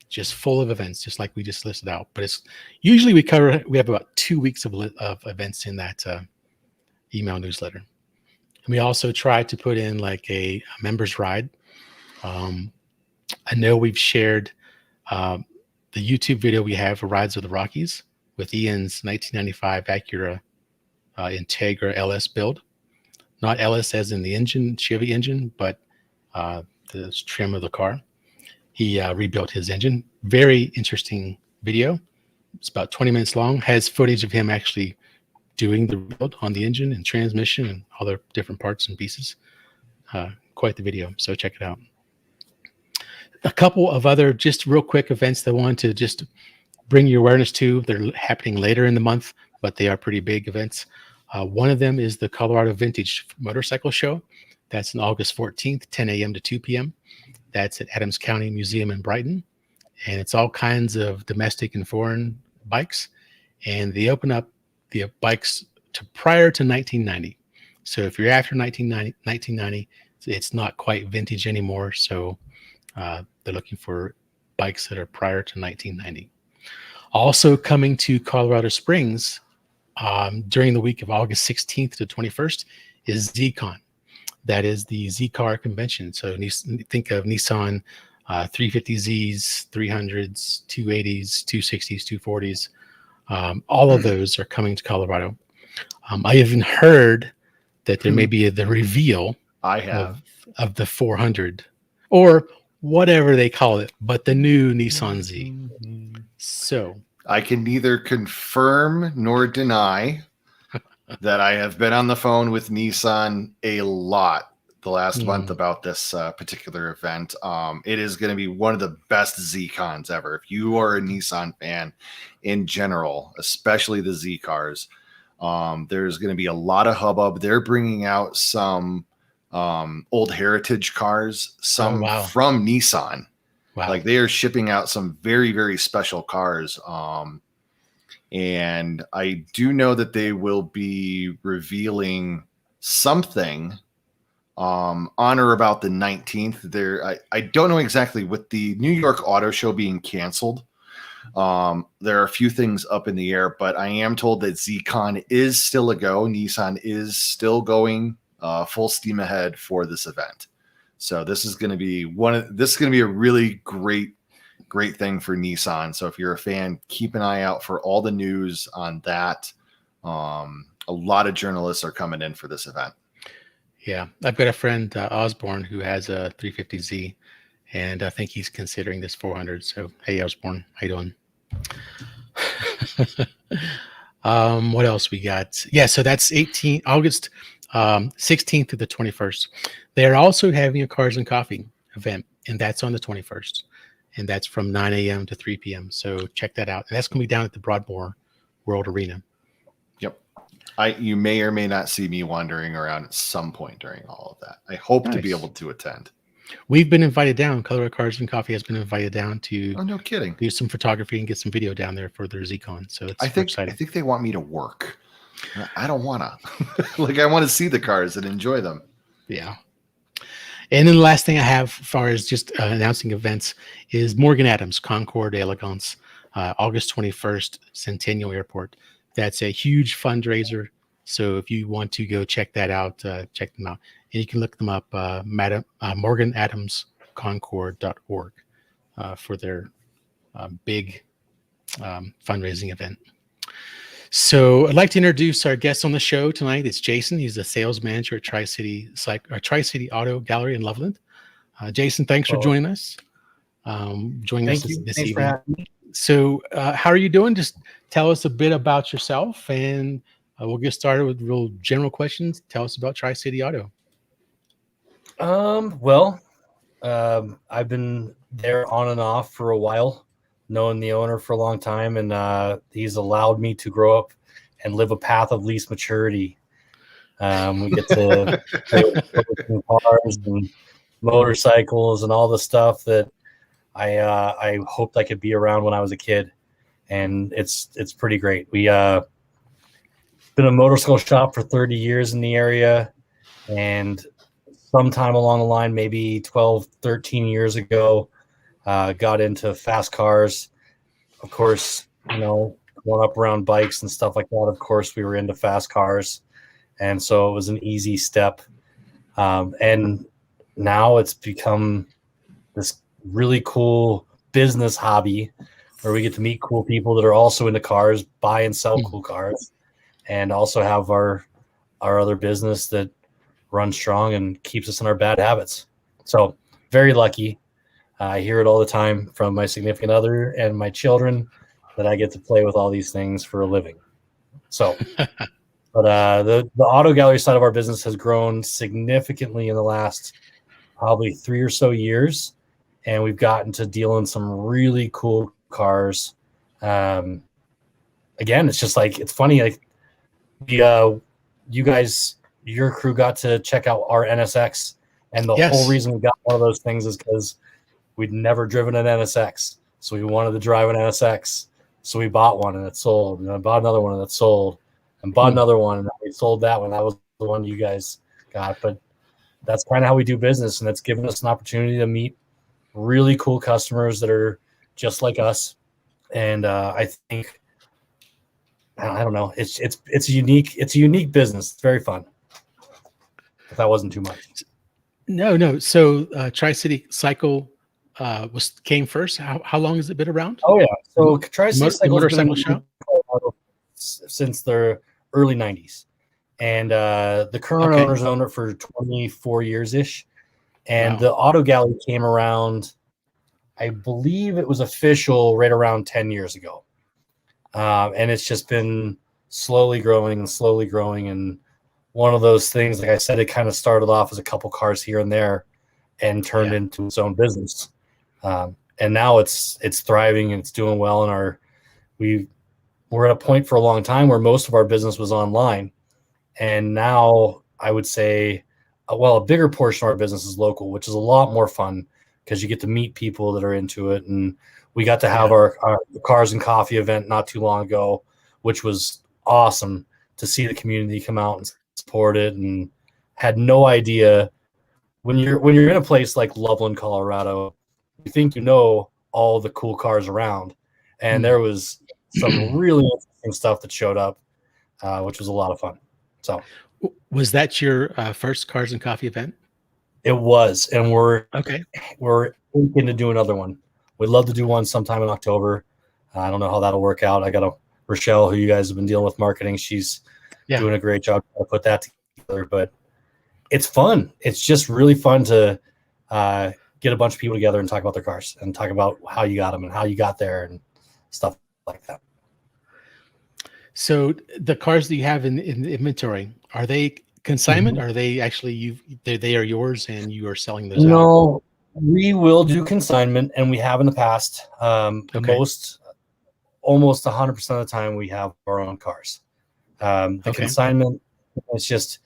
S2: Just full of events, just like we just listed out. But it's usually we have about 2 weeks of events in that email newsletter. And we also try to put in like a members ride. I know we've shared the YouTube video we have for Rides of the Rockies with Ian's 1995 Acura Integra LS build. Not LS as in the engine, Chevy engine, but the trim of the car. He rebuilt his engine. Very interesting video. It's about 20 minutes long. Has footage of him actually doing the rebuild on the engine and transmission and all the different parts and pieces. Quite the video. So check it out. A couple of other just real quick events that I want to just bring your awareness to. They're happening later in the month, but they are pretty big events. One of them is the Colorado Vintage Motorcycle Show. That's on August 14th, 10 a.m. to 2 p.m. That's at Adams County Museum in Brighton. And it's all kinds of domestic and foreign bikes. And they open up the bikes to prior to 1990. So if you're after 1990, it's not quite vintage anymore. So they're looking for bikes that are prior to 1990. Also coming to Colorado Springs during the week of August 16th to 21st is ZCon. That is the Z-Car convention. So think of Nissan 350Zs, 300s, 280s, 260s, 240s. All of those are coming to Colorado. I even heard that there may be the reveal
S1: I have.
S2: of the 400 or whatever they call it, but the new Nissan Z. So
S1: I can neither confirm nor deny that I have been on the phone with Nissan a lot the last month about this particular event. It is going to be one of the best Z-Cons ever. If you are a Nissan fan in general, especially the Z cars, there's going to be a lot of hubbub. They're bringing out some old heritage cars, some from Nissan.
S2: Wow.
S1: Like they are shipping out some very, very special cars. And I do know that they will be revealing something on or about the 19th. There, I don't know exactly, with the New York Auto Show being canceled. There are a few things up in the air, but I am told that Z-Con is still a go. Nissan is still going full steam ahead for this event. So this is going to be a really great thing for Nissan. So if you're a fan, keep an eye out for all the news on that. A lot of journalists are coming in for this event.
S2: Yeah, I've got a friend, Osborne, who has a 350Z, and I think he's considering this 400. So, hey, Osborne, how you doing? What else we got? Yeah, so that's August 16th to the 21st. They're also having a Cars and Coffee event, and that's on the 21st, and that's from 9 a.m. to 3 p.m. So check that out. And that's going to be down at the Broadmoor World Arena.
S1: Yep. You may or may not see me wandering around at some point during all of that. I hope to be able to attend.
S2: We've been invited down. Colorado Cars and Coffee has been invited down to
S1: no kidding,
S2: do some photography and get some video down there for their Z-Con. So it's exciting.
S1: I think they want me to work. I don't want to. Like, I want to see the cars and enjoy them.
S2: Yeah. And then the last thing I have, as far as just announcing events, is Morgan Adams Concours d'Elegance, August 21st, Centennial Airport. That's a huge fundraiser. So if you want to go check that out, check them out. And you can look them up, morganadamsconcours.org for their big fundraising event. So I'd like to introduce our guest on the show tonight. It's Jason. He's the sales manager at Tri-City Auto Gallery in Loveland. Jason, thanks for joining us. This evening. So how are you doing? Just tell us a bit about yourself, and we'll get started with real general questions. Tell us about Tri-City Auto.
S3: I've been there on and off for a while, knowing the owner for a long time, and he's allowed me to grow up and live a path of least maturity. We get to cars and motorcycles and all the stuff that I hoped I could be around when I was a kid, and it's pretty great. We been a motorcycle shop for 30 years in the area, and sometime along the line, maybe 12, 13 years ago, got into fast cars. Of course, going up around bikes and stuff like that. Of course, we were into fast cars. And so it was an easy step. And now it's become this really cool business hobby where we get to meet cool people that are also into cars, buy and sell cool cars, and also have our other business that runs strong and keeps us in our bad habits. So very lucky. I hear it all the time from my significant other and my children that I get to play with all these things for a living. So, but the auto gallery side of our business has grown significantly in the last probably 3 or so years. And we've gotten to deal in some really cool cars. Again, it's just like, it's funny. Like you guys, your crew got to check out our NSX. And the whole reason we got one of those things is because we'd never driven an NSX. So we wanted to drive an NSX. So we bought one and it sold. And I bought another one and it sold. And bought another one and we sold that one. That was the one you guys got. But that's kind of how we do business. And it's given us an opportunity to meet really cool customers that are just like us. And I think, I don't know, it's a unique business. It's very fun. If that wasn't too much.
S2: No. So Tri-City Cycle came first? How long has it been around?
S3: Oh yeah. So Tri-State
S2: The
S3: Cycle's been
S2: motorcycle show?
S3: since the early '90s, and the current
S2: Okay.
S3: owners owned it for 24 years ish. And
S2: Wow.
S3: the Auto Galley came around, I believe it was official right around 10 years ago. And it's just been slowly growing and slowly growing. And one of those things, like I said, it kind of started off as a couple cars here and there and turned into its own business. And now it's thriving and it's doing well. And we're at a point for a long time where most of our business was online. And now I would say, a bigger portion of our business is local, which is a lot more fun because you get to meet people that are into it. And we got to have our Cars and Coffee event not too long ago, which was awesome to see the community come out and support it. And had no idea when you're in a place like Loveland, Colorado, you think you know all the cool cars around. And there was some really interesting stuff that showed up, which was a lot of fun. So
S2: was that your first Cars and Coffee event?
S3: It was, and we're thinking to do another one. We'd love to do one sometime in October. I don't know how that'll work out. I got Rochelle, who you guys have been dealing with marketing. She's doing a great job to put that together. But it's fun. It's just really fun to get a bunch of people together and talk about their cars and talk about how you got them and how you got there and stuff like that.
S2: So the cars that you have in the inventory, are they consignment? Or are they actually they are yours and you are selling those out?
S3: No, we will do consignment, and we have in the past. Almost 100% of the time we have our own cars. The consignment, it's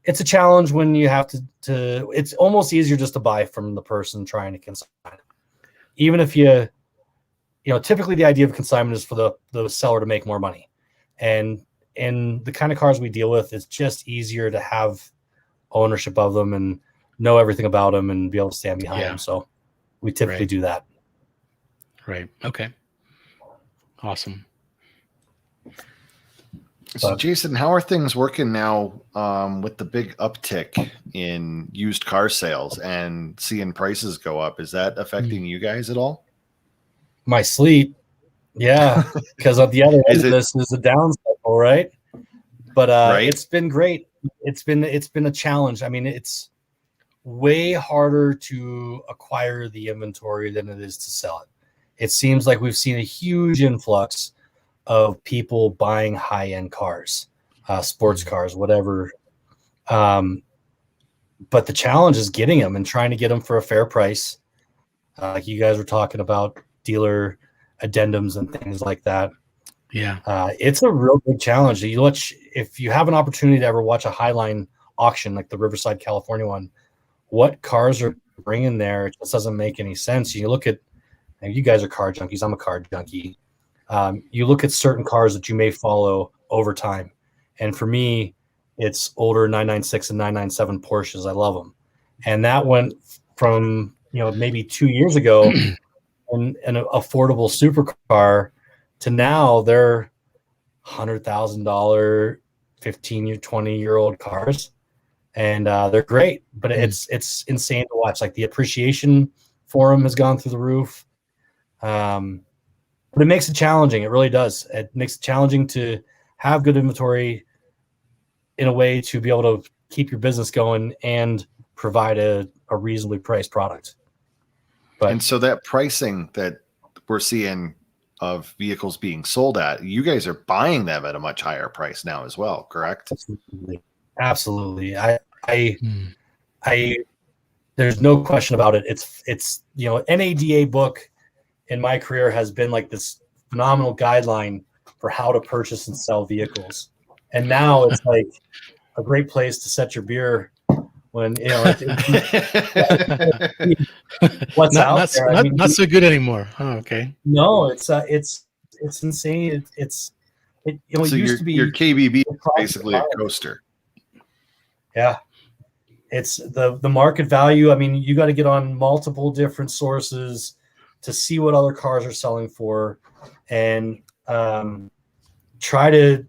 S3: a challenge when you have to it's almost easier just to buy from the person trying to consign. Even if you typically the idea of consignment is for the seller to make more money. And in the kind of cars we deal with, it's just easier to have ownership of them and know everything about them and be able to stand behind them. So we typically do that.
S2: Right. Okay. Awesome.
S1: So Jason, how are things working now with the big uptick in used car sales and seeing prices go up? Is that affecting you guys at all?
S3: My sleep. Yeah, because at the other end of this is a down cycle, right? But it's been great. It's been a challenge. I mean, it's way harder to acquire the inventory than it is to sell it. It seems like we've seen a huge influx of people buying high-end cars, sports cars, whatever. But the challenge is getting them and trying to get them for a fair price. Like you guys were talking about dealer addendums and things like that.
S2: Yeah.
S3: It's a real big challenge. If you have an opportunity to ever watch a Highline auction, like the Riverside, California one, what cars are bringing there, it just doesn't make any sense. You look at, and you guys are car junkies. I'm a car junkie. You look at certain cars that you may follow over time. And for me, it's older 996 and 997 Porsches. I love them. And that went from, maybe 2 years ago, an affordable supercar to now they're $100,000 15-year 20-year-old cars, and they're great, but it's insane to watch. Like the appreciation for them has gone through the roof, but it makes it challenging. It really does. It makes it challenging to have good inventory in a way to be able to keep your business going and provide a reasonably priced product.
S1: And so that pricing that we're seeing of vehicles being sold at, you guys are buying them at a much higher price now as well, correct?
S3: Absolutely. I there's no question about it. It's NADA book in my career has been like this phenomenal guideline for how to purchase and sell vehicles. And now it's like a great place to set your beer when what's out there.
S2: Not so good anymore. Oh, okay.
S3: No, it's insane. It used to be
S1: your KBB basically a coaster.
S3: Yeah, it's the market value. I mean, you got to get on multiple different sources to see what other cars are selling for, and try to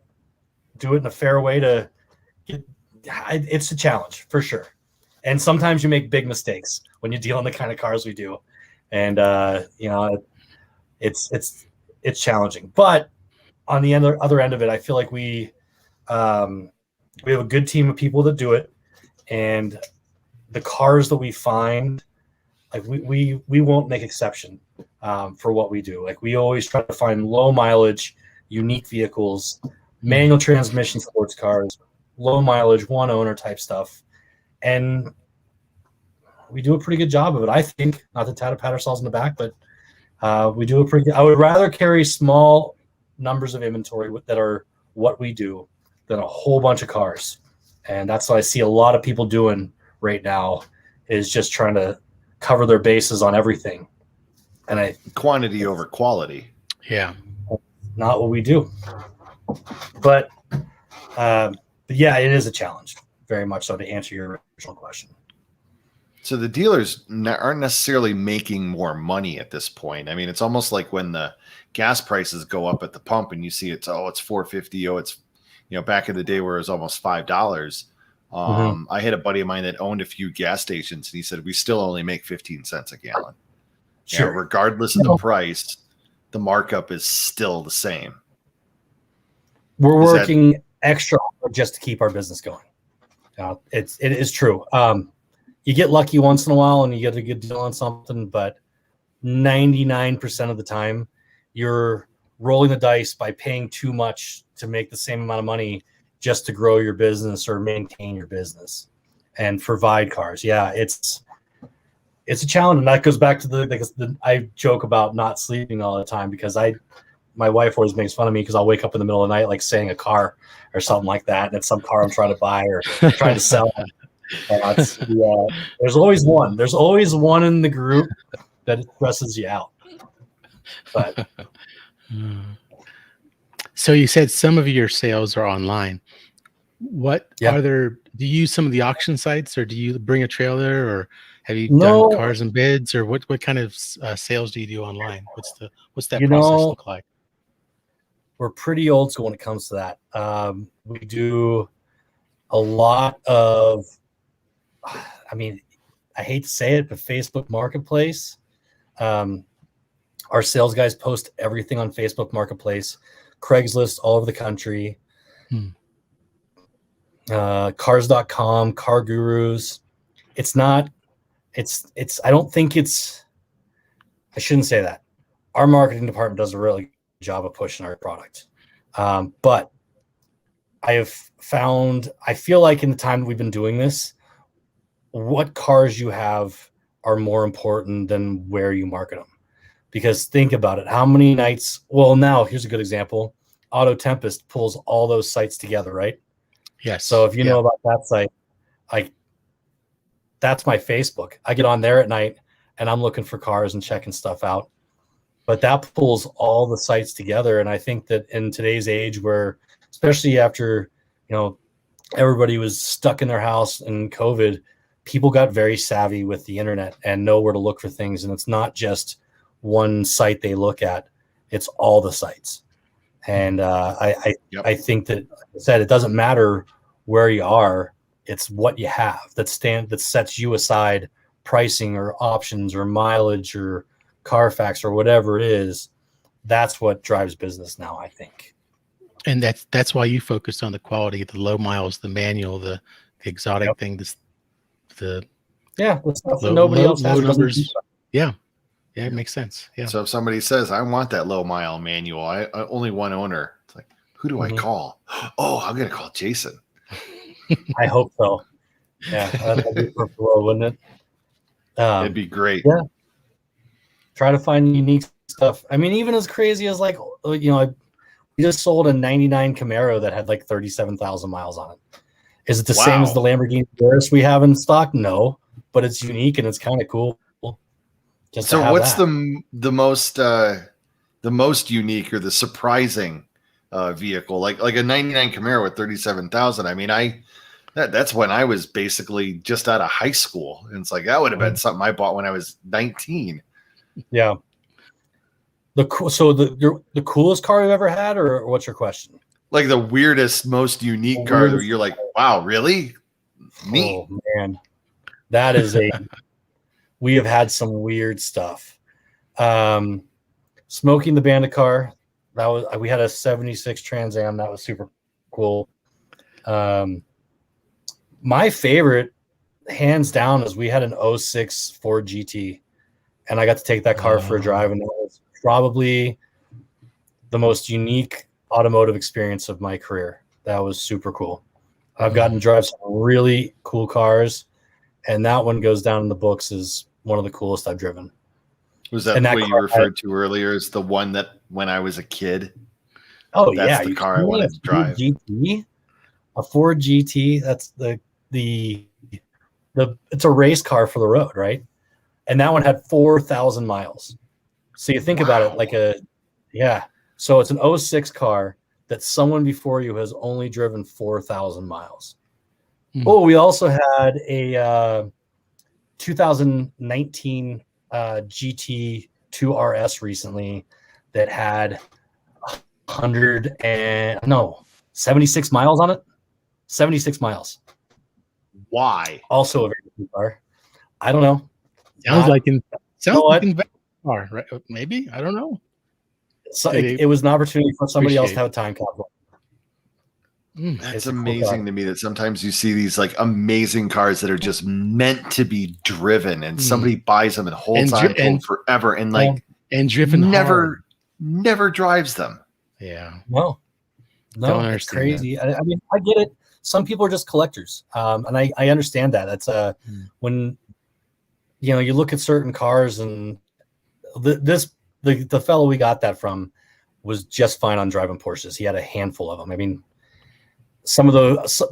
S3: do it in a fair way to get. It's a challenge for sure. And sometimes you make big mistakes when you deal in the kind of cars we do. and it's challenging. But on the other end of it, I feel like we have a good team of people that do it, and the cars that we find, like we won't make exception for what we do. Like we always try to find low mileage, unique vehicles, manual transmission sports cars, low mileage, one owner type stuff, and we do a pretty good job of it. I think, not to pat ourselves in the back, but we do a pretty good. I would rather carry small numbers of inventory that are what we do than a whole bunch of cars, and that's what I see a lot of people doing right now, is just trying to cover their bases on everything. And
S1: quantity over quality.
S2: Yeah.
S3: Not what we do. But yeah, it is a challenge, very much so, to answer your original question.
S1: So the dealers aren't necessarily making more money at this point. I mean, it's almost like when the gas prices go up at the pump and you see it's $4.50. Oh, it's, back in the day where it was almost $5. I had a buddy of mine that owned a few gas stations, and he said we still only make 15 cents a gallon.
S3: Sure.
S1: Regardless of the price, the markup is still the same.
S3: We're working extra hard just to keep our business going. It is true. You get lucky once in a while and you get a good deal on something, but 99% of the time you're rolling the dice by paying too much to make the same amount of money just to grow your business or maintain your business and provide cars. Yeah, it's a challenge, and that goes back to I joke about not sleeping all the time because my wife always makes fun of me because I'll wake up in the middle of the night like saying a car or something like that, and it's some car I'm trying to buy or trying to sell. There's always one. There's always one in the group that stresses you out. But
S2: so you said some of your sales are online. What are there? Do you use some of the auction sites, or do you bring a trailer, or have you done cars and bids, or what kind of sales do you do online? What's that process look like?
S3: We're pretty old school when it comes to that. We do a lot of, I mean, I hate to say it, but Facebook Marketplace. Our sales guys post everything on Facebook Marketplace, Craigslist all over the country. Cars.com, Car Gurus. I shouldn't say that. Our marketing department does a really good job of pushing our product. But I feel like in the time that we've been doing this, what cars you have are more important than where you market them. Because think about it. How many nights? Well, now here's a good example. Auto Tempest pulls all those sites together, right?
S2: Yes.
S3: So if you know about that site, that's my Facebook. I get on there at night and I'm looking for cars and checking stuff out. But that pulls all the sites together. And I think that in today's age where, especially after, everybody was stuck in their house in COVID, people got very savvy with the internet and know where to look for things. And it's not just one site they look at, it's all the sites. And I think that, like I said, it doesn't matter where you are, it's what you have that sets you aside pricing or options or mileage or Carfax or whatever it is. That's what drives business now, I think.
S2: And that's why you focused on the quality, the low miles, the manual, the exotic thing, the stuff
S3: that nobody else has.
S2: Numbers. Yeah, it makes sense. Yeah.
S1: So if somebody says, I want that low mile manual, I only one owner. It's like, who do I call? Oh, I'm going to call Jason.
S3: I hope so. Yeah. That'd be perfect, wouldn't it?
S1: It'd be great.
S3: Yeah. Try to find unique stuff. I mean, even as crazy as we just sold a 99 Camaro that had 37,000 miles on it. Is it the same as the Lamborghini Urus we have in stock? No, but it's unique and it's kind of cool.
S1: So what's the most unique or the surprising vehicle? Like a 99 Camaro with 37,000. I mean, that's when I was basically just out of high school. And it's like, that would have been something I bought when I was 19.
S3: Yeah. The coolest car you've ever had, or what's your question?
S1: Like the weirdest, most unique car where you're like, wow, really? Me?
S3: Oh man, that is we have had some weird stuff. Smoking the Bandit car. We had a 76 Trans Am. That was super cool. My favorite, hands down, is we had an 06 Ford GT, and I got to take that car for a drive, and that was probably the most unique automotive experience of my career. That was super cool. I've gotten to drive some really cool cars, and that one goes down in the books as one of the coolest I've driven.
S1: Was that what you referred to earlier as the one that when I was a kid?
S3: Oh,
S1: that's the car I wanted to drive.
S3: A Ford GT. That's it's a race car for the road, right? And that one had 4,000 miles. So you think about it So it's an 06 car that someone before you has only driven 4,000 miles. Oh, we also had a 2019 GT2 RS recently that had 76 miles on it. 76 miles.
S1: Why?
S3: Also a very good car. I don't know.
S2: Sounds like car, right? Maybe, I don't know.
S3: So it was an opportunity for somebody else to have a time capsule.
S1: That's amazing to me that sometimes you see these like amazing cars that are just meant to be driven, and somebody buys them and holds on forever, and
S2: driven
S1: never drives them.
S2: Yeah.
S3: No, it's crazy. I mean, I get it. Some people are just collectors, and I understand that. That's when you look at certain cars, and the fellow we got that from was just fine on driving Porsches. He had a handful of them. I mean,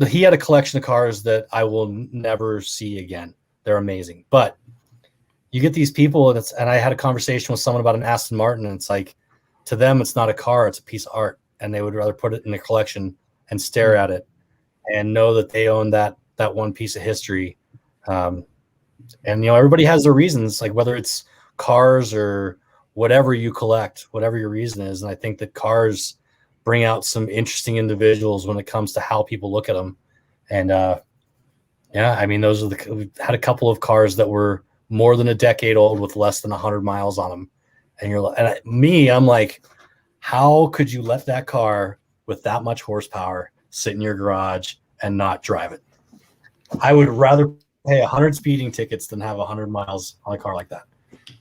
S3: he had a collection of cars that I will never see again. They're amazing. But you get these people, and I had a conversation with someone about an Aston Martin, and it's like, to them, it's not a car, it's a piece of art, and they would rather put it in a collection and stare at it and know that they own that one piece of history. And everybody has their reasons, like whether it's cars or whatever you collect, whatever your reason is. And I think that cars bring out some interesting individuals when it comes to how people look at them. And I mean, we had a couple of cars that were more than a decade old with less than 100 miles on them. And I'm like, how could you let that car with that much horsepower sit in your garage and not drive it? I would rather pay 100 speeding tickets than have 100 miles on a car like that.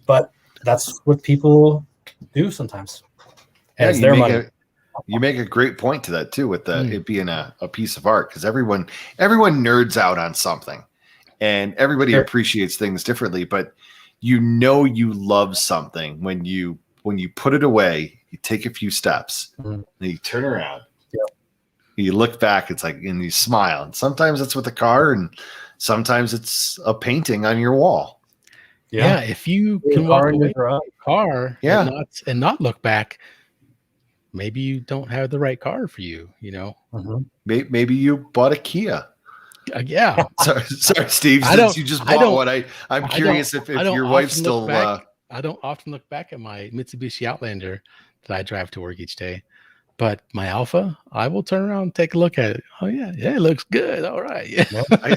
S3: But that's what people do sometimes. And it's their money.
S1: You make a great point to that too, with it being a piece of art, because everyone nerds out on something, and everybody appreciates things differently. But you love something when you put it away, you take a few steps, and you turn around, you look back, it's like, and you smile. And sometimes it's with a car, and sometimes it's a painting on your wall.
S2: Yeah, if you can walk away from a car, and not look back, maybe you don't have the right car for you.
S1: Maybe you bought a Kia.
S2: Yeah.
S1: Sorry, Steve. Since you just bought one, I'm curious if your wife still.
S2: I don't often look back at my Mitsubishi Outlander that I drive to work each day, but my Alpha, I will turn around and take a look at it. Oh yeah, it looks good. All right. Yeah.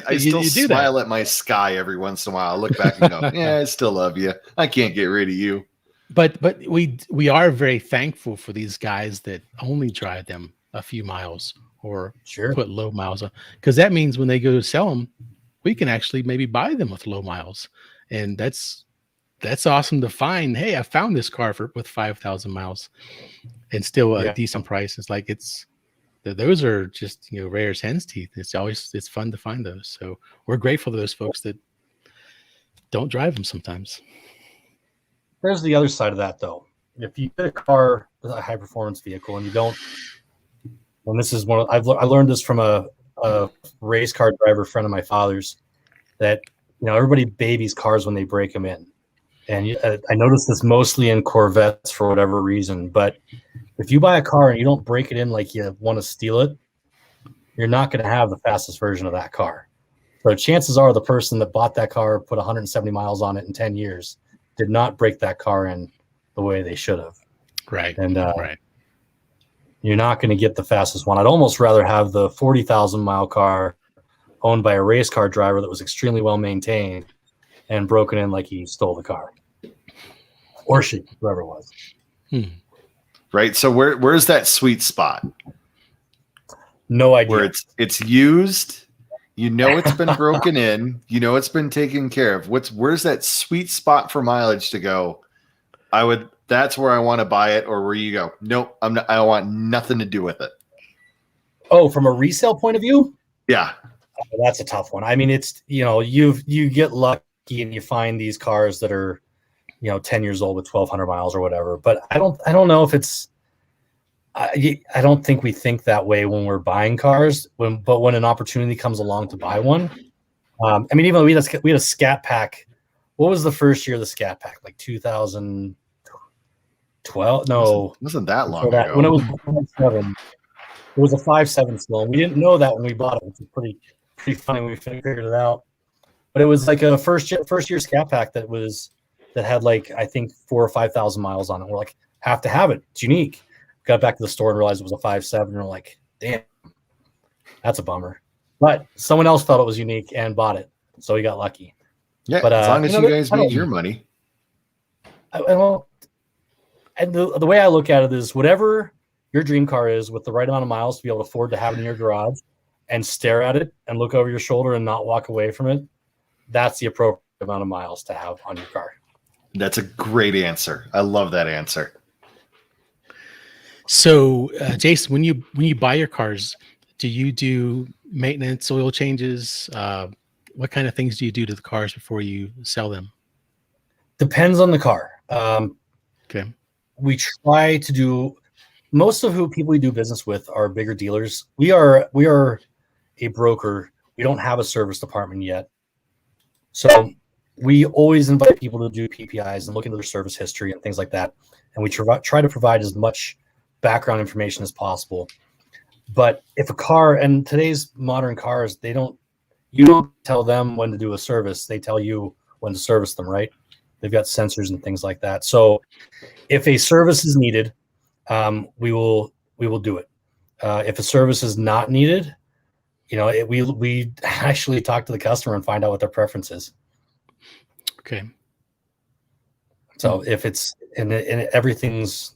S1: I still smile at my Sky every once in a while. I look back and go, yeah, I still love you. I can't get rid of you.
S2: But we are very thankful for these guys that only drive them a few miles or put low miles on, because that means when they go to sell them, we can actually maybe buy them with low miles, and that's awesome to find. Hey, I found this car with 5,000 miles, and still a decent price. It's like those are just rare as hen's teeth. It's fun to find those. So we're grateful to those folks that don't drive them sometimes.
S3: There's the other side of that, though. If you get a car, a high performance vehicle, and you don't, and this is I learned this from a race car driver friend of my father's, that everybody babies cars when they break them in, and I noticed this mostly in Corvettes for whatever reason. But if you buy a car and you don't break it in like you want to steal it, you're not going to have the fastest version of that car. So chances are the person that bought that car, put 170 miles on it in 10 years, did not break that car in the way they should have.
S2: Right.
S3: And you're not going to get the fastest one. I'd almost rather have the 40,000 mile car owned by a race car driver that was extremely well maintained and broken in like he stole the car. Porsche, whoever it was.
S1: Right. So where's that sweet spot
S3: No idea.
S1: where it's used? You know it's been broken in. You know it's been taken care of. Where's that sweet spot for mileage to go? That's where I want to buy it, or where you go, nope, I want nothing to do with it.
S3: Oh, from a resale point of view?
S1: Yeah.
S3: That's a tough one. I mean, it's, you get lucky and you find these cars that are, 10 years old with 1,200 miles or whatever. But I don't know if it's, I don't think we think that way when we're buying cars. But when an opportunity comes along to buy one, I mean, even though we had a Scat Pack. What was the first year of the Scat Pack? Like 2012? No,
S1: Wasn't that long ago.
S3: when it was 5.7, it was a 5.7 still. We didn't know that when we bought it, which is pretty funny when we figured it out. But it was like a first year Scat Pack that had like, I think 4,000 or 5,000 miles on it. We're like, have to have it. It's unique. Got back to the store and realized it was a 5.7. And we're like, damn, that's a bummer. But someone else felt it was unique and bought it, so we got lucky.
S1: Yeah,
S3: but
S1: as long as you guys made your money.
S3: And the way I look at it is, whatever your dream car is, with the right amount of miles to be able to afford to have it in your garage and stare at it and look over your shoulder and not walk away from it, that's the appropriate amount of miles to have on your car.
S1: That's a great answer. I love that answer.
S2: So, Jason, when you buy your cars, do you do maintenance, oil changes? What kind of things do you do to the cars before you sell them?
S3: Depends on the car.
S2: Okay.
S3: We try to do, most of people we do business with are bigger dealers. We are a broker. We don't have a service department yet. So we always invite people to do PPIs and look into their service history and things like that. And we try to provide as much background information as possible. But if a car, and today's modern cars, you don't tell them when to do a service. They tell you when to service them, right? They've got sensors and things like that. So if a service is needed, we will do it. If a service is not needed, we actually talk to the customer and find out what their preference is.
S2: Okay.
S3: So if it's, and everything's,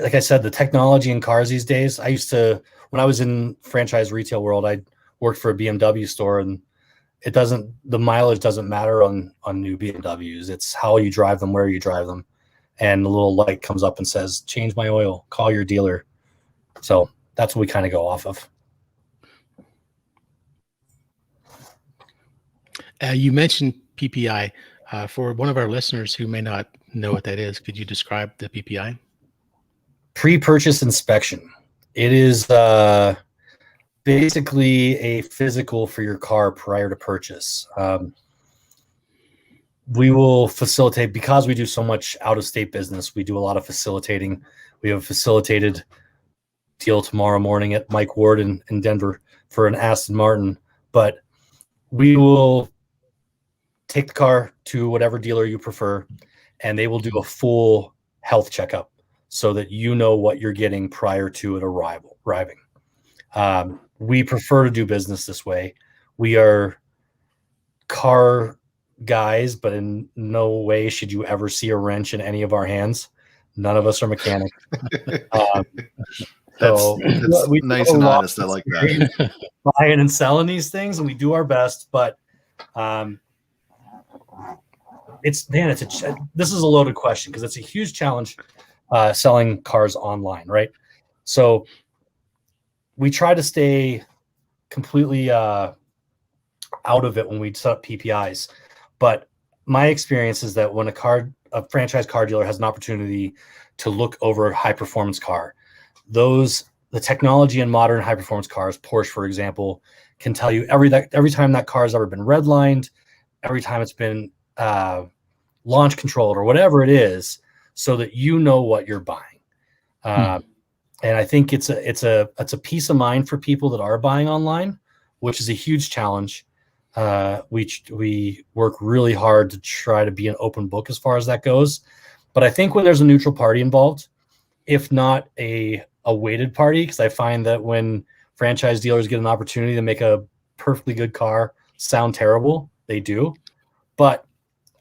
S3: like I said, the technology in cars these days, when I was in franchise retail world, I worked for a BMW store, and the mileage doesn't matter on new BMWs. It's how you drive them, where you drive them. And the little light comes up and says, change my oil, call your dealer. So that's what we kind of go off of.
S2: You mentioned PPI. For one of our listeners who may not know what that is, could you describe the PPI?
S3: Pre-purchase inspection. It is basically a physical for your car prior to purchase. We will facilitate, because we do so much out-of-state business. We do a lot of facilitating. We have a facilitated deal tomorrow morning at Mike Ward in Denver for an Aston Martin. But we will take the car to whatever dealer you prefer, and they will do a full health checkup so that you know what you're getting prior to it arriving. We prefer to do business this way. We are car guys, but in no way should you ever see a wrench in any of our hands. None of us are mechanics.
S1: That's
S3: we
S1: nice and honest. I like that.
S3: Buying and selling these things, and we do our best, but this is a loaded question, because it's a huge challenge selling cars online, right? So we try to stay completely out of it when we set up PPIs. But my experience is that when a franchise car dealer has an opportunity to look over a high performance car, the technology in modern high performance cars, Porsche, for example, can tell you every time that car has ever been redlined, every time it's been launch controlled or whatever it is, so that you know what you're buying. And I think it's a peace of mind for people that are buying online, which is a huge challenge. We work really hard to try to be an open book as far as that goes. But I think when there's a neutral party involved, if not a weighted party, because I find that when franchise dealers get an opportunity to make a perfectly good car sound terrible, they do. But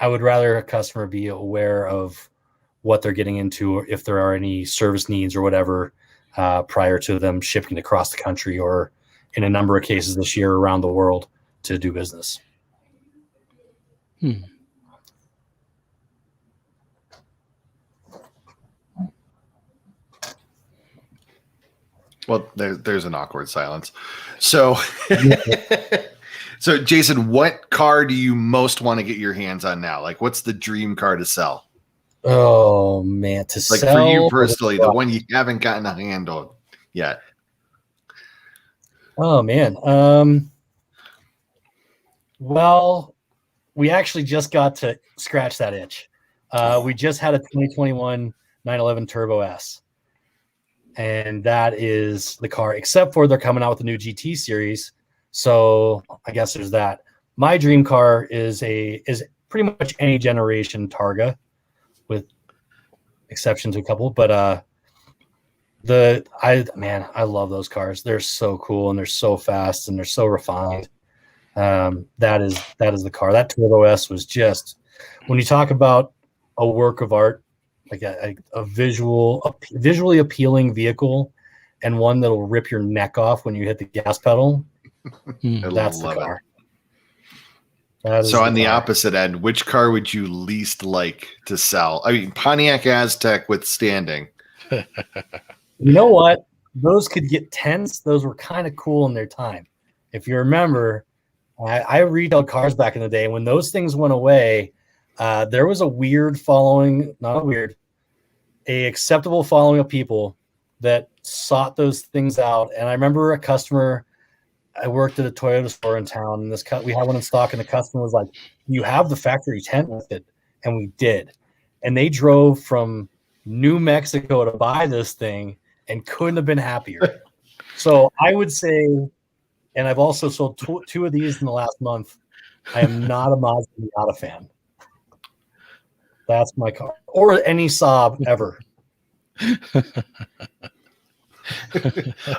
S3: I would rather a customer be aware of what they're getting into, or if there are any service needs or whatever, prior to them shipping across the country, or in a number of cases this year around the world to do business.
S1: Well, there's an awkward silence. So, so Jason, what car do you most want to get your hands on now? Like, what's the dream car to sell?
S3: Oh man, to
S1: Like
S3: sell
S1: for you personally, the one you haven't gotten a hand on yet.
S3: Oh man. Well, we actually just got to scratch that itch. We just had a 2021 911 Turbo S. And that is the car, except for they're coming out with the new GT series. So I guess there's that. My dream car is pretty much any generation Targa, with exception to a couple. But I love those cars. They're so cool and they're so fast and they're so refined. That is the car. That Turbo S was just, when you talk about a work of art, like a visually appealing vehicle, and one that'll rip your neck off when you hit the gas pedal. That's the car.
S1: So on the opposite end, which car would you least like to sell? I mean, Pontiac Aztec withstanding.
S3: You know what? Those could get tense. Those were kind of cool in their time. If you remember, I retailed cars back in the day. When those things went away, there was a weird following, a acceptable following of people that sought those things out. And I remember a customer, I worked at a Toyota store in town, and we had one in stock, and the customer was like, "You have the factory tent with it?" And we did. And they drove from New Mexico to buy this thing and couldn't have been happier. So I would say, and I've also sold two of these in the last month, I am not a Mazda Miata fan. That's my car, or any Saab ever.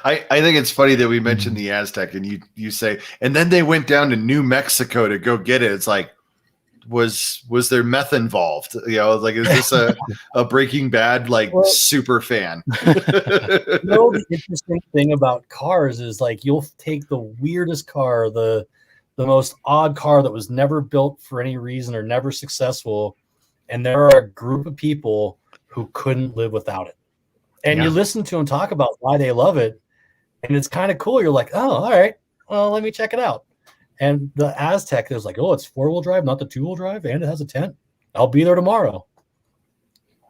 S1: I think it's funny that we mentioned the Aztec, and you say, and then they went down to New Mexico to go get it. It's like, was there meth involved? You know, like, is this a Breaking Bad super fan?
S3: The interesting thing about cars is, like, you'll take the weirdest car, the most odd car that was never built for any reason or never successful, and there are a group of people who couldn't live without it. And you listen to them talk about why they love it, and it's kind of cool. You're like, oh, all right, well, let me check it out. And the Aztec is like, oh, it's 4-wheel drive, not the 2-wheel drive, and it has a tent. I'll be there tomorrow.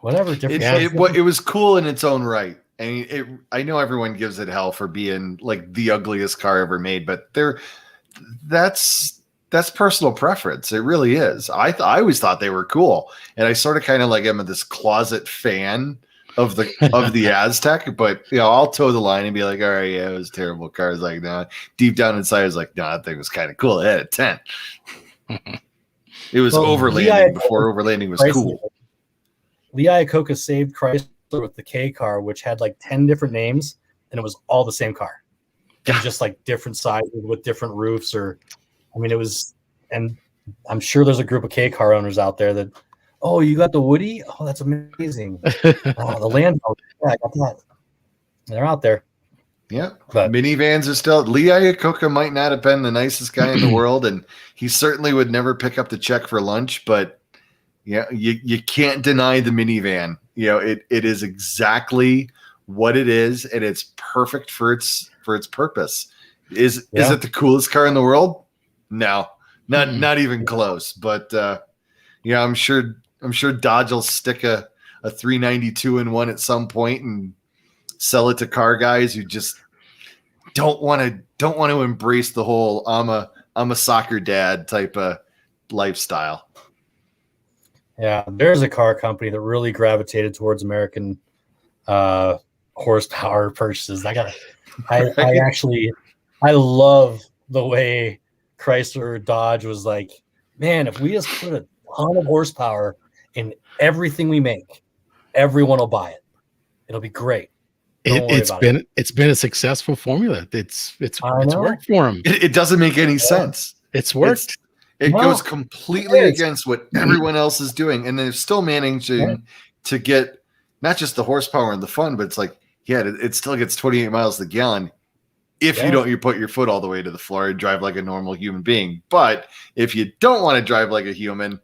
S3: Whatever.
S1: It was cool in its own right. I mean, I know everyone gives it hell for being like the ugliest car ever made, but that's personal preference. It really is. I always thought they were cool, and I sort of kind of like am this closet fan of the Aztec, but I'll toe the line and be like, all right, yeah, it was a terrible car. It's like, no, deep down inside, I was like, no, that thing was kind of cool. It had a tent. It was overlanding before overlanding was cool.
S3: Lee Iacocca saved Chrysler with the K car, which had like 10 different names, and it was all the same car. And just like different sizes with different roofs, it was, and I'm sure there's a group of K car owners out there that, oh, you got the Woody? Oh, that's amazing. The Land Rover. Yeah, I got that. They're out there.
S1: Yeah. But minivans are still. Lee Iacocca might not have been the nicest guy in the world, and he certainly would never pick up the check for lunch, but you can't deny the minivan. It is exactly what it is, and it's perfect for its purpose. Is it the coolest car in the world? No. Not even close. But I'm sure Dodge will stick a 392 in one at some point and sell it to car guys who just don't want to embrace the whole I'm a soccer dad type of lifestyle.
S3: Yeah, there's a car company that really gravitated towards American horsepower purchases. I love the way Chrysler Dodge was like, man, if we just put a ton of horsepower in everything we make, everyone will buy it. It'll be great.
S2: It's been a successful formula. It's worked for them.
S1: It doesn't make any sense.
S2: It's worked.
S1: It
S4: No,
S1: goes completely
S4: it is.
S1: against what everyone else is doing, and they're still managing to get not just the horsepower and the fun, but it's like, yeah, it still gets 28 miles to the gallon if you put your foot all the way to the floor and drive like a normal human being. But if you don't want to drive like a human,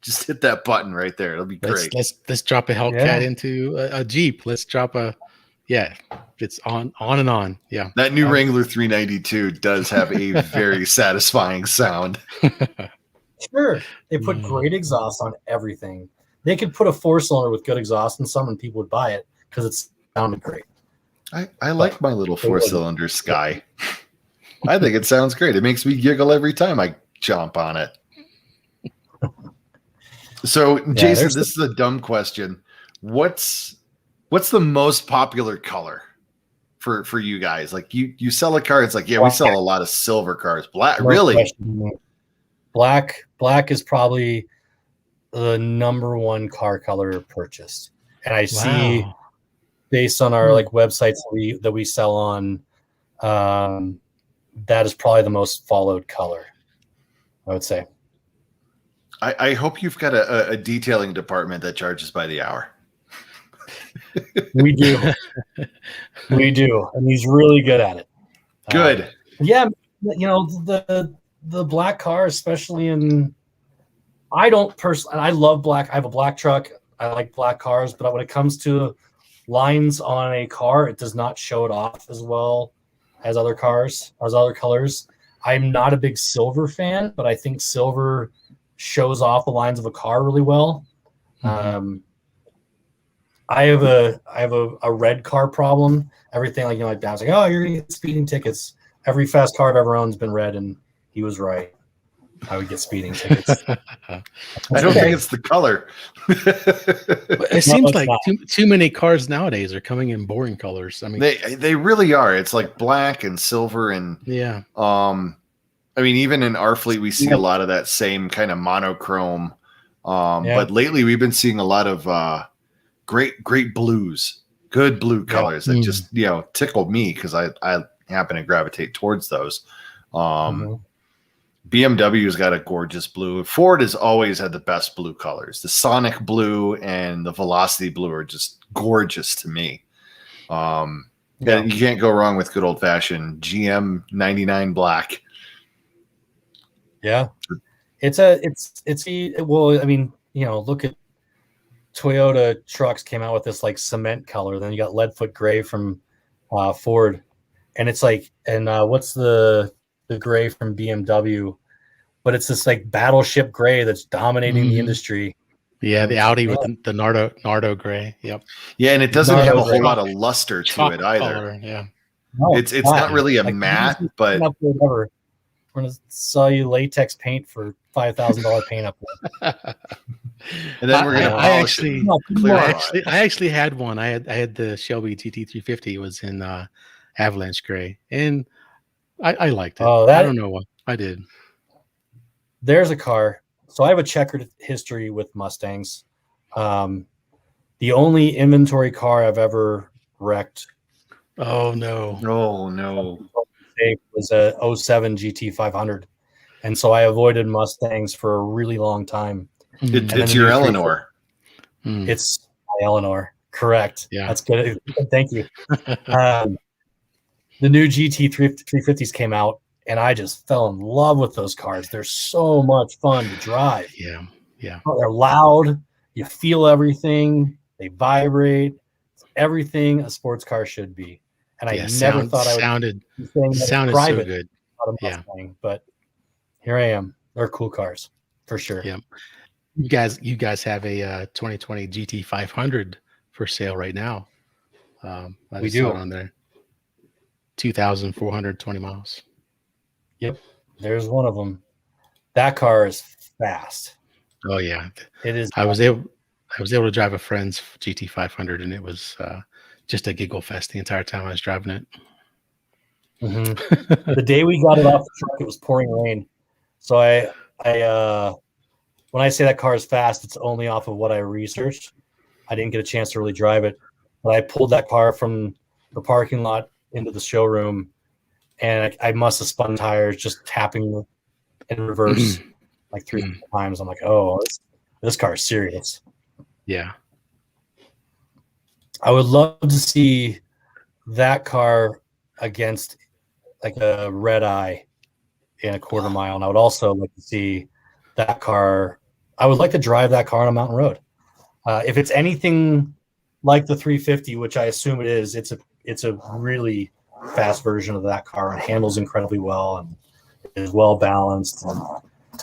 S1: just hit that button right there. It'll be great.
S2: Let's drop a Hellcat into a Jeep. Let's drop it's on and on. Yeah.
S1: That new Wrangler 392 does have a very satisfying sound.
S4: Sure. They put great exhaust on everything. They could put a 4-cylinder with good exhaust in some and people would buy it because it sounded great.
S1: I like my little 4-cylinder Sky. I think it sounds great. It makes me giggle every time I jump on it. So, Jason, this is a dumb question. What's the most popular color for you guys? Like you sell a car, it's like, yeah, we sell a lot of silver cars. Black, really?
S4: Black is probably the number one car color purchased. And I see based on our like websites that we sell on, that is probably the most followed color, I would say.
S1: I hope you've got a detailing department that charges by the hour.
S4: We do. We do. And he's really good at it.
S1: Good.
S4: Yeah. You know, the black car, especially I love black. I have a black truck. I like black cars, but when it comes to lines on a car, it does not show it off as well as other colors. I'm not a big silver fan, but I think silver shows off the lines of a car really well. Mm-hmm. I have a red car problem. Everything like my dad's like, oh, you're gonna get speeding tickets. Every fast car I've ever owned has been red, and he was right. I would get speeding tickets.
S1: I don't think it's the color.
S2: It seems like too many cars nowadays are coming in boring colors. I mean,
S1: they really are. It's like black and silver and
S2: yeah.
S1: I mean, even in our fleet, we see a lot of that same kind of monochrome. But lately, we've been seeing a lot of great blues, good blue colors that just tickle me because I happen to gravitate towards those. BMW's got a gorgeous blue. Ford has always had the best blue colors. The Sonic blue and the Velocity blue are just gorgeous to me. And you can't go wrong with good old fashioned GM 99 black.
S4: Yeah, look at Toyota trucks came out with this like cement color. Then you got Leadfoot gray from Ford, and it's like, and what's the gray from BMW? But it's this like battleship gray that's dominating the industry.
S2: Yeah, the Audi with the Nardo gray. Yep.
S1: Yeah, and it doesn't have a whole lot of luster to it either.
S2: Color, yeah.
S1: No, it's not really a like matte, but
S4: we're gonna sell you latex paint for $5,000 paint up there.
S1: And then we're gonna polish it.
S2: I actually had one. I had the Shelby GT350. It was in Avalanche gray, and I liked it. I don't know what I did.
S4: There's a car. So I have a checkered history with Mustangs. The only inventory car I've ever wrecked.
S2: Oh no!
S4: Was a 07 GT500, and so I avoided Mustangs for a really long time.
S1: It's your Eleanor.
S4: It's my Eleanor. Correct.
S2: Yeah,
S4: that's good. Thank you. The new GT350s came out, and I just fell in love with those cars. They're so much fun to drive.
S2: Yeah.
S4: They're loud. You feel everything. They vibrate. It's everything a sports car should be. And I never thought I would
S2: sounded so good.
S4: Mustang, but here I am. They're cool cars for sure.
S2: Yeah. You guys have a 2020 GT500 for sale right now.
S4: We do
S2: on there. 2,420 miles.
S4: Yep. There's one of them. That car is fast.
S2: Oh yeah.
S4: It is.
S2: I was able to drive a friend's GT500 and it was just a giggle fest the entire time I was driving it.
S4: Mm-hmm. The day we got it off the truck, it was pouring rain. So I when I say that car is fast, it's only off of what I researched. I didn't get a chance to really drive it, but I pulled that car from the parking lot into the showroom, and I must have spun tires just tapping in reverse. like 3 times. I'm like, oh, this car is serious.
S2: Yeah.
S4: I would love to see that car against like a red eye in a quarter mile. And I would also like to see that car. I would like to drive that car on a mountain road. If it's anything like the 350, which I assume it is, it's a really fast version of that car and handles incredibly well and is well balanced. And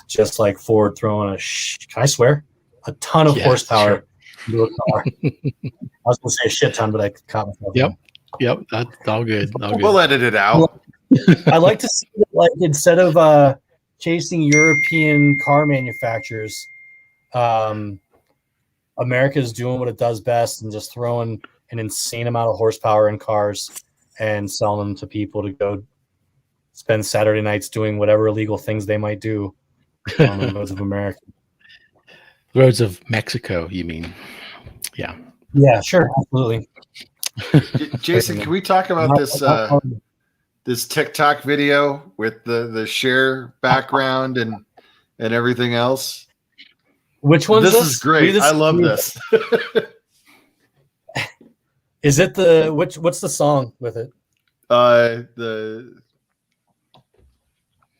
S4: just like Ford throwing can I swear? A ton of horsepower into a car. I was going to say a shit ton, but I caught myself.
S2: Yep. That's all good. All good.
S1: We'll edit it out.
S4: I like to see it, like, instead of chasing European car manufacturers, America's doing what it does best and just throwing an insane amount of horsepower in cars and selling them to people to go spend Saturday nights doing whatever illegal things they might do on the roads of America.
S2: Roads of Mexico, you mean? Yeah.
S4: Yeah, sure. Absolutely.
S1: Jason, can we talk about this TikTok video with the share background and everything else?
S4: Which one's
S1: this? Is great. I love this.
S4: Is it what's the song with it?
S1: Are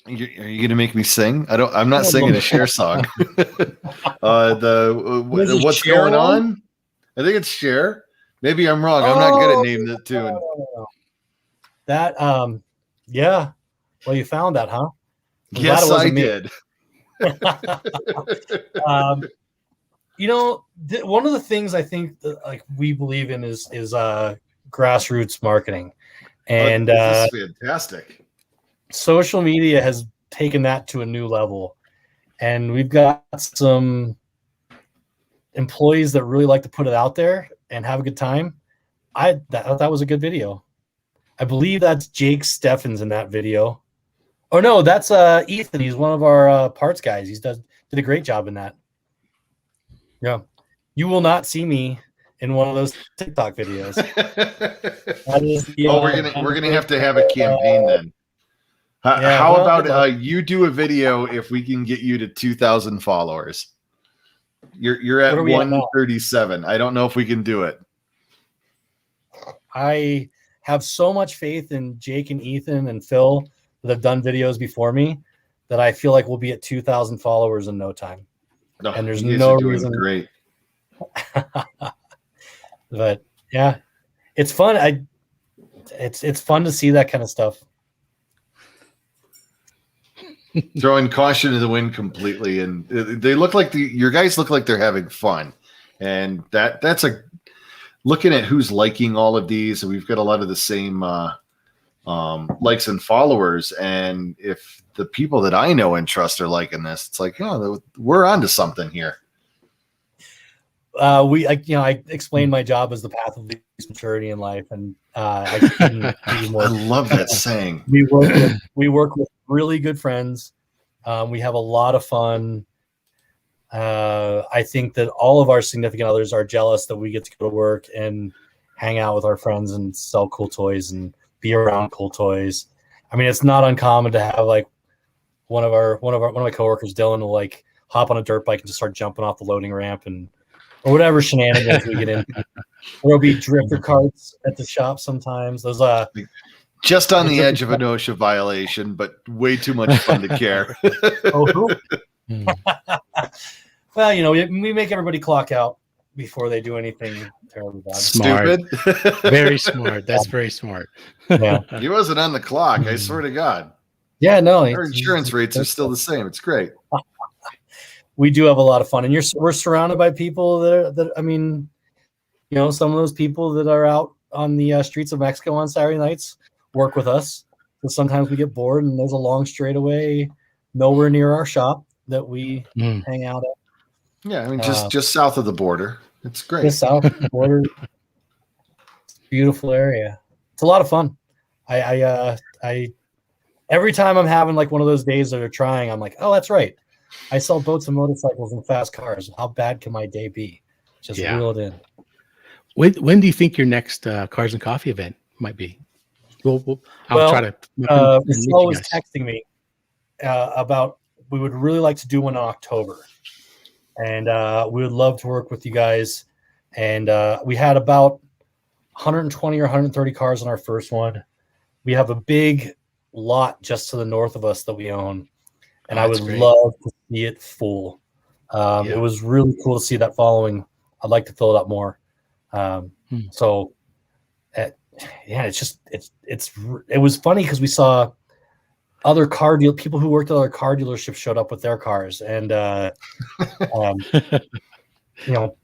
S1: you gonna make me sing? I'm not singing a Cher song. What's going on? I think it's Cher. Maybe I'm wrong. I'm not good at naming the tune.
S4: That yeah. Well, you found that, huh?
S1: Yes, I did.
S4: One of the things I think that, like, we believe in is grassroots marketing, and
S1: this is fantastic.
S4: Social media has taken that to a new level, and we've got some employees that really like to put it out there and have a good time. I thought that was a good video. I believe that's Jake Steffens in that video. Oh no, that's Ethan. He's one of our parts guys. He did a great job in that. Yeah, you will not see me in one of those TikTok videos.
S1: We're gonna have to have a campaign then. How about you do a video if we can get you to 2,000 followers? You're at 137. I don't know if we can do it.
S4: I have so much faith in Jake and Ethan and Phil that have done videos before me that I feel like we'll be at 2,000 followers in no time.
S1: No,
S4: and there's no reason.
S1: Great.
S4: But yeah, it's fun. It's fun to see that kind of stuff.
S1: Throwing caution to the wind completely, and they look like your guys look like they're having fun, and that's looking at who's liking all of these, and we've got a lot of the same likes and followers, and if the people that I know and trust are liking this, it's like, we're onto something here.
S4: I explained my job as the path of least maturity in life, and I couldn't be more.
S1: I love that saying.
S4: We work with really good friends. We have a lot of fun. I think that all of our significant others are jealous that we get to go to work and hang out with our friends and sell cool toys and be around cool toys. I mean, it's not uncommon to have like one of my coworkers, Dylan, will like hop on a dirt bike and just start jumping off the loading ramp or whatever shenanigans we get in. There'll be drifter carts at the shop sometimes. Those
S1: just on the edge of an OSHA violation, but way too much fun to care.
S4: Well, we make everybody clock out before they do anything terribly bad.
S2: Smart. Stupid. Very smart. That's very smart.
S4: Yeah.
S1: He wasn't on the clock. I swear to God.
S4: Yeah, no.
S1: Our insurance rates are still the same. It's great.
S4: We do have a lot of fun, and we're surrounded by people that I mean, some of those people that are out on the streets of Mexico on Saturday nights work with us. So sometimes we get bored, and there's a long straightaway nowhere near our shop that we hang out at.
S1: Yeah, I mean, just south of the border. It's great.
S4: Just south of the border. Beautiful area. It's a lot of fun. I every time I'm having like one of those days that are trying, I'm like, oh, that's right. I sell boats and motorcycles and fast cars. How bad can my day be? Just reel it in.
S2: When do you think your next Cars and Coffee event might be? I'll try to.
S4: Michelle was texting me about we would really like to do one in October, and we would love to work with you guys. And we had about 120 or 130 cars on our first one. We have a big lot just to the north of us that we own, and I would love to see it full. It was really cool to see that following. I'd like to fill it up more. So, it was funny because we saw other people who worked at other car dealerships showed up with their cars, and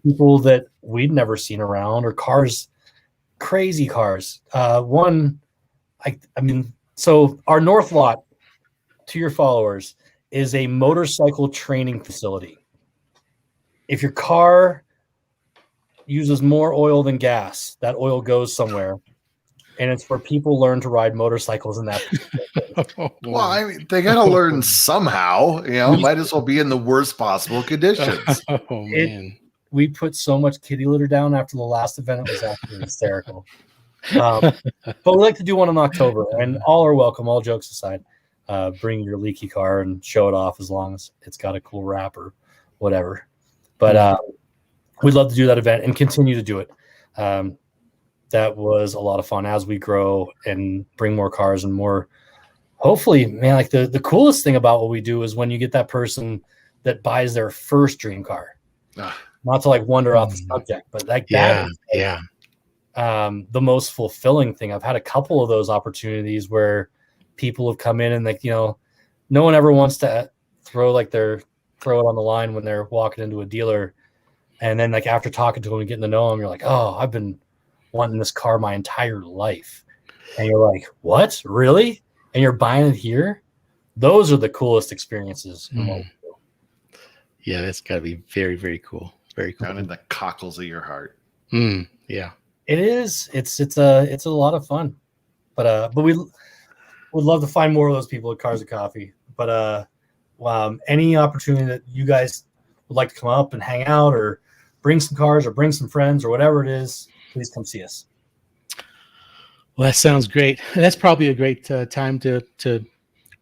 S4: people that we'd never seen around, or cars, crazy cars. So our north lot, to your followers, is a motorcycle training facility. If your car uses more oil than gas, that oil goes somewhere, and it's where people learn to ride motorcycles in that.
S1: Well, I mean, they got to learn somehow. Might as well be in the worst possible conditions.
S2: Oh man,
S4: we put so much kitty litter down after the last event; it was absolutely hysterical. But we like to do one in October, and all are welcome. All jokes aside, bring your leaky car and show it off as long as it's got a cool wrap or whatever. But we'd love to do that event and continue to do it. That was a lot of fun as we grow and bring more cars and more. Hopefully, man, like the coolest thing about what we do is when you get that person that buys their first dream car. Not to like wander off the subject, but like that is the most fulfilling thing. I've had a couple of those opportunities where people have come in and no one ever wants to throw it on the line when they're walking into a dealer. And then like after talking to them and getting to know them, you're like, oh, I've been wanting this car my entire life. And you're like, what? Really? And you're buying it here? Those are the coolest experiences.
S2: Yeah, that's got to be very, very cool. Very cool.
S1: Down in the cockles of your heart.
S2: Yeah.
S4: It is. It's a lot of fun. But we would love to find more of those people at Cars and Coffee. But any opportunity that you guys would like to come up and hang out or bring some cars or bring some friends or whatever it is, please come see us.
S2: Well, that sounds great. That's probably a great time to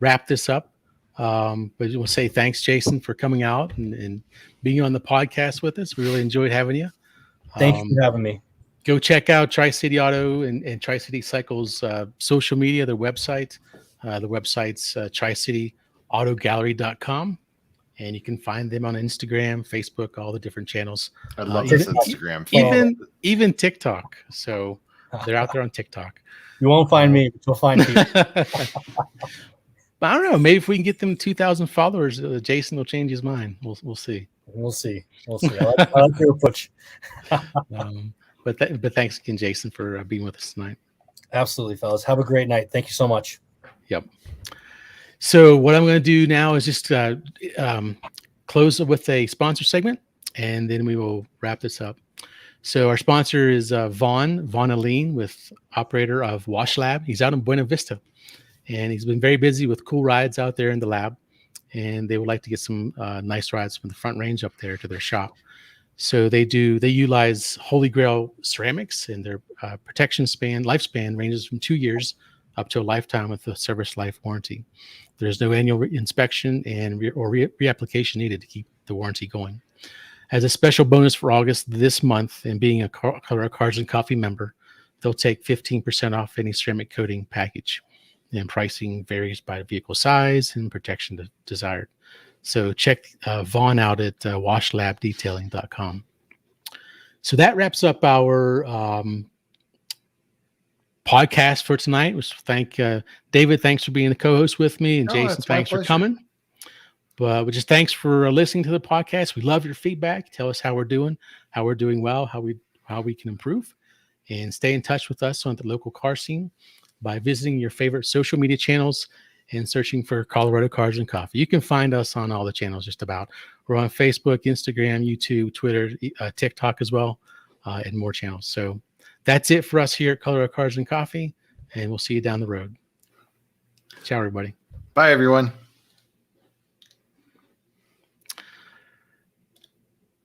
S2: wrap this up. But we'll say thanks, Jason, for coming out and being on the podcast with us. We really enjoyed having you.
S4: Thank you for having me.
S2: Go check out Tri-City Auto and Tri-City Cycles social media, their website. The website's tricityautogallery.com. And you can find them on Instagram, Facebook, all the different channels.
S1: I love this Instagram.
S2: Even TikTok. So they're out there on TikTok.
S4: You won't find me, but you'll find people.
S2: But I don't know. Maybe if we can get them 2,000 followers, Jason will change his mind. We'll see.
S4: We'll see. I like your approach.
S2: But thanks again, Jason, for being with us tonight.
S4: Absolutely, fellas. Have a great night. Thank you so much.
S2: Yep. So what I'm going to do now is just close with a sponsor segment, and then we will wrap this up. So our sponsor is Vaughn Aline, with operator of Wash Lab. He's out in Buena Vista, and he's been very busy with cool rides out there in the lab, and they would like to get some nice rides from the Front Range up there to their shop. So they utilize Holy Grail ceramics, and their lifespan ranges from 2 years up to a lifetime with a service life warranty. There's no annual inspection and reapplication needed to keep the warranty going. As a special bonus for August this month, and being a Colorado Cars and Coffee member, they'll take 15% off any ceramic coating package. And pricing varies by vehicle size and protection desired. So check Vaughn out at washlabdetailing.com. So that wraps up our podcast for tonight. We thank David. Thanks for being the co-host with me, and Jason, thanks for coming. But we just thanks for listening to the podcast. We love your feedback. Tell us how we're doing well, how we can improve, and stay in touch with us on the local car scene by visiting your favorite social media channels and searching for Colorado Cars and Coffee. You can find us on all the channels just about. We're on Facebook, Instagram, YouTube, Twitter, TikTok as well, and more channels. So that's it for us here at Colorado Cars and Coffee, and we'll see you down the road. Ciao, everybody.
S1: Bye, everyone.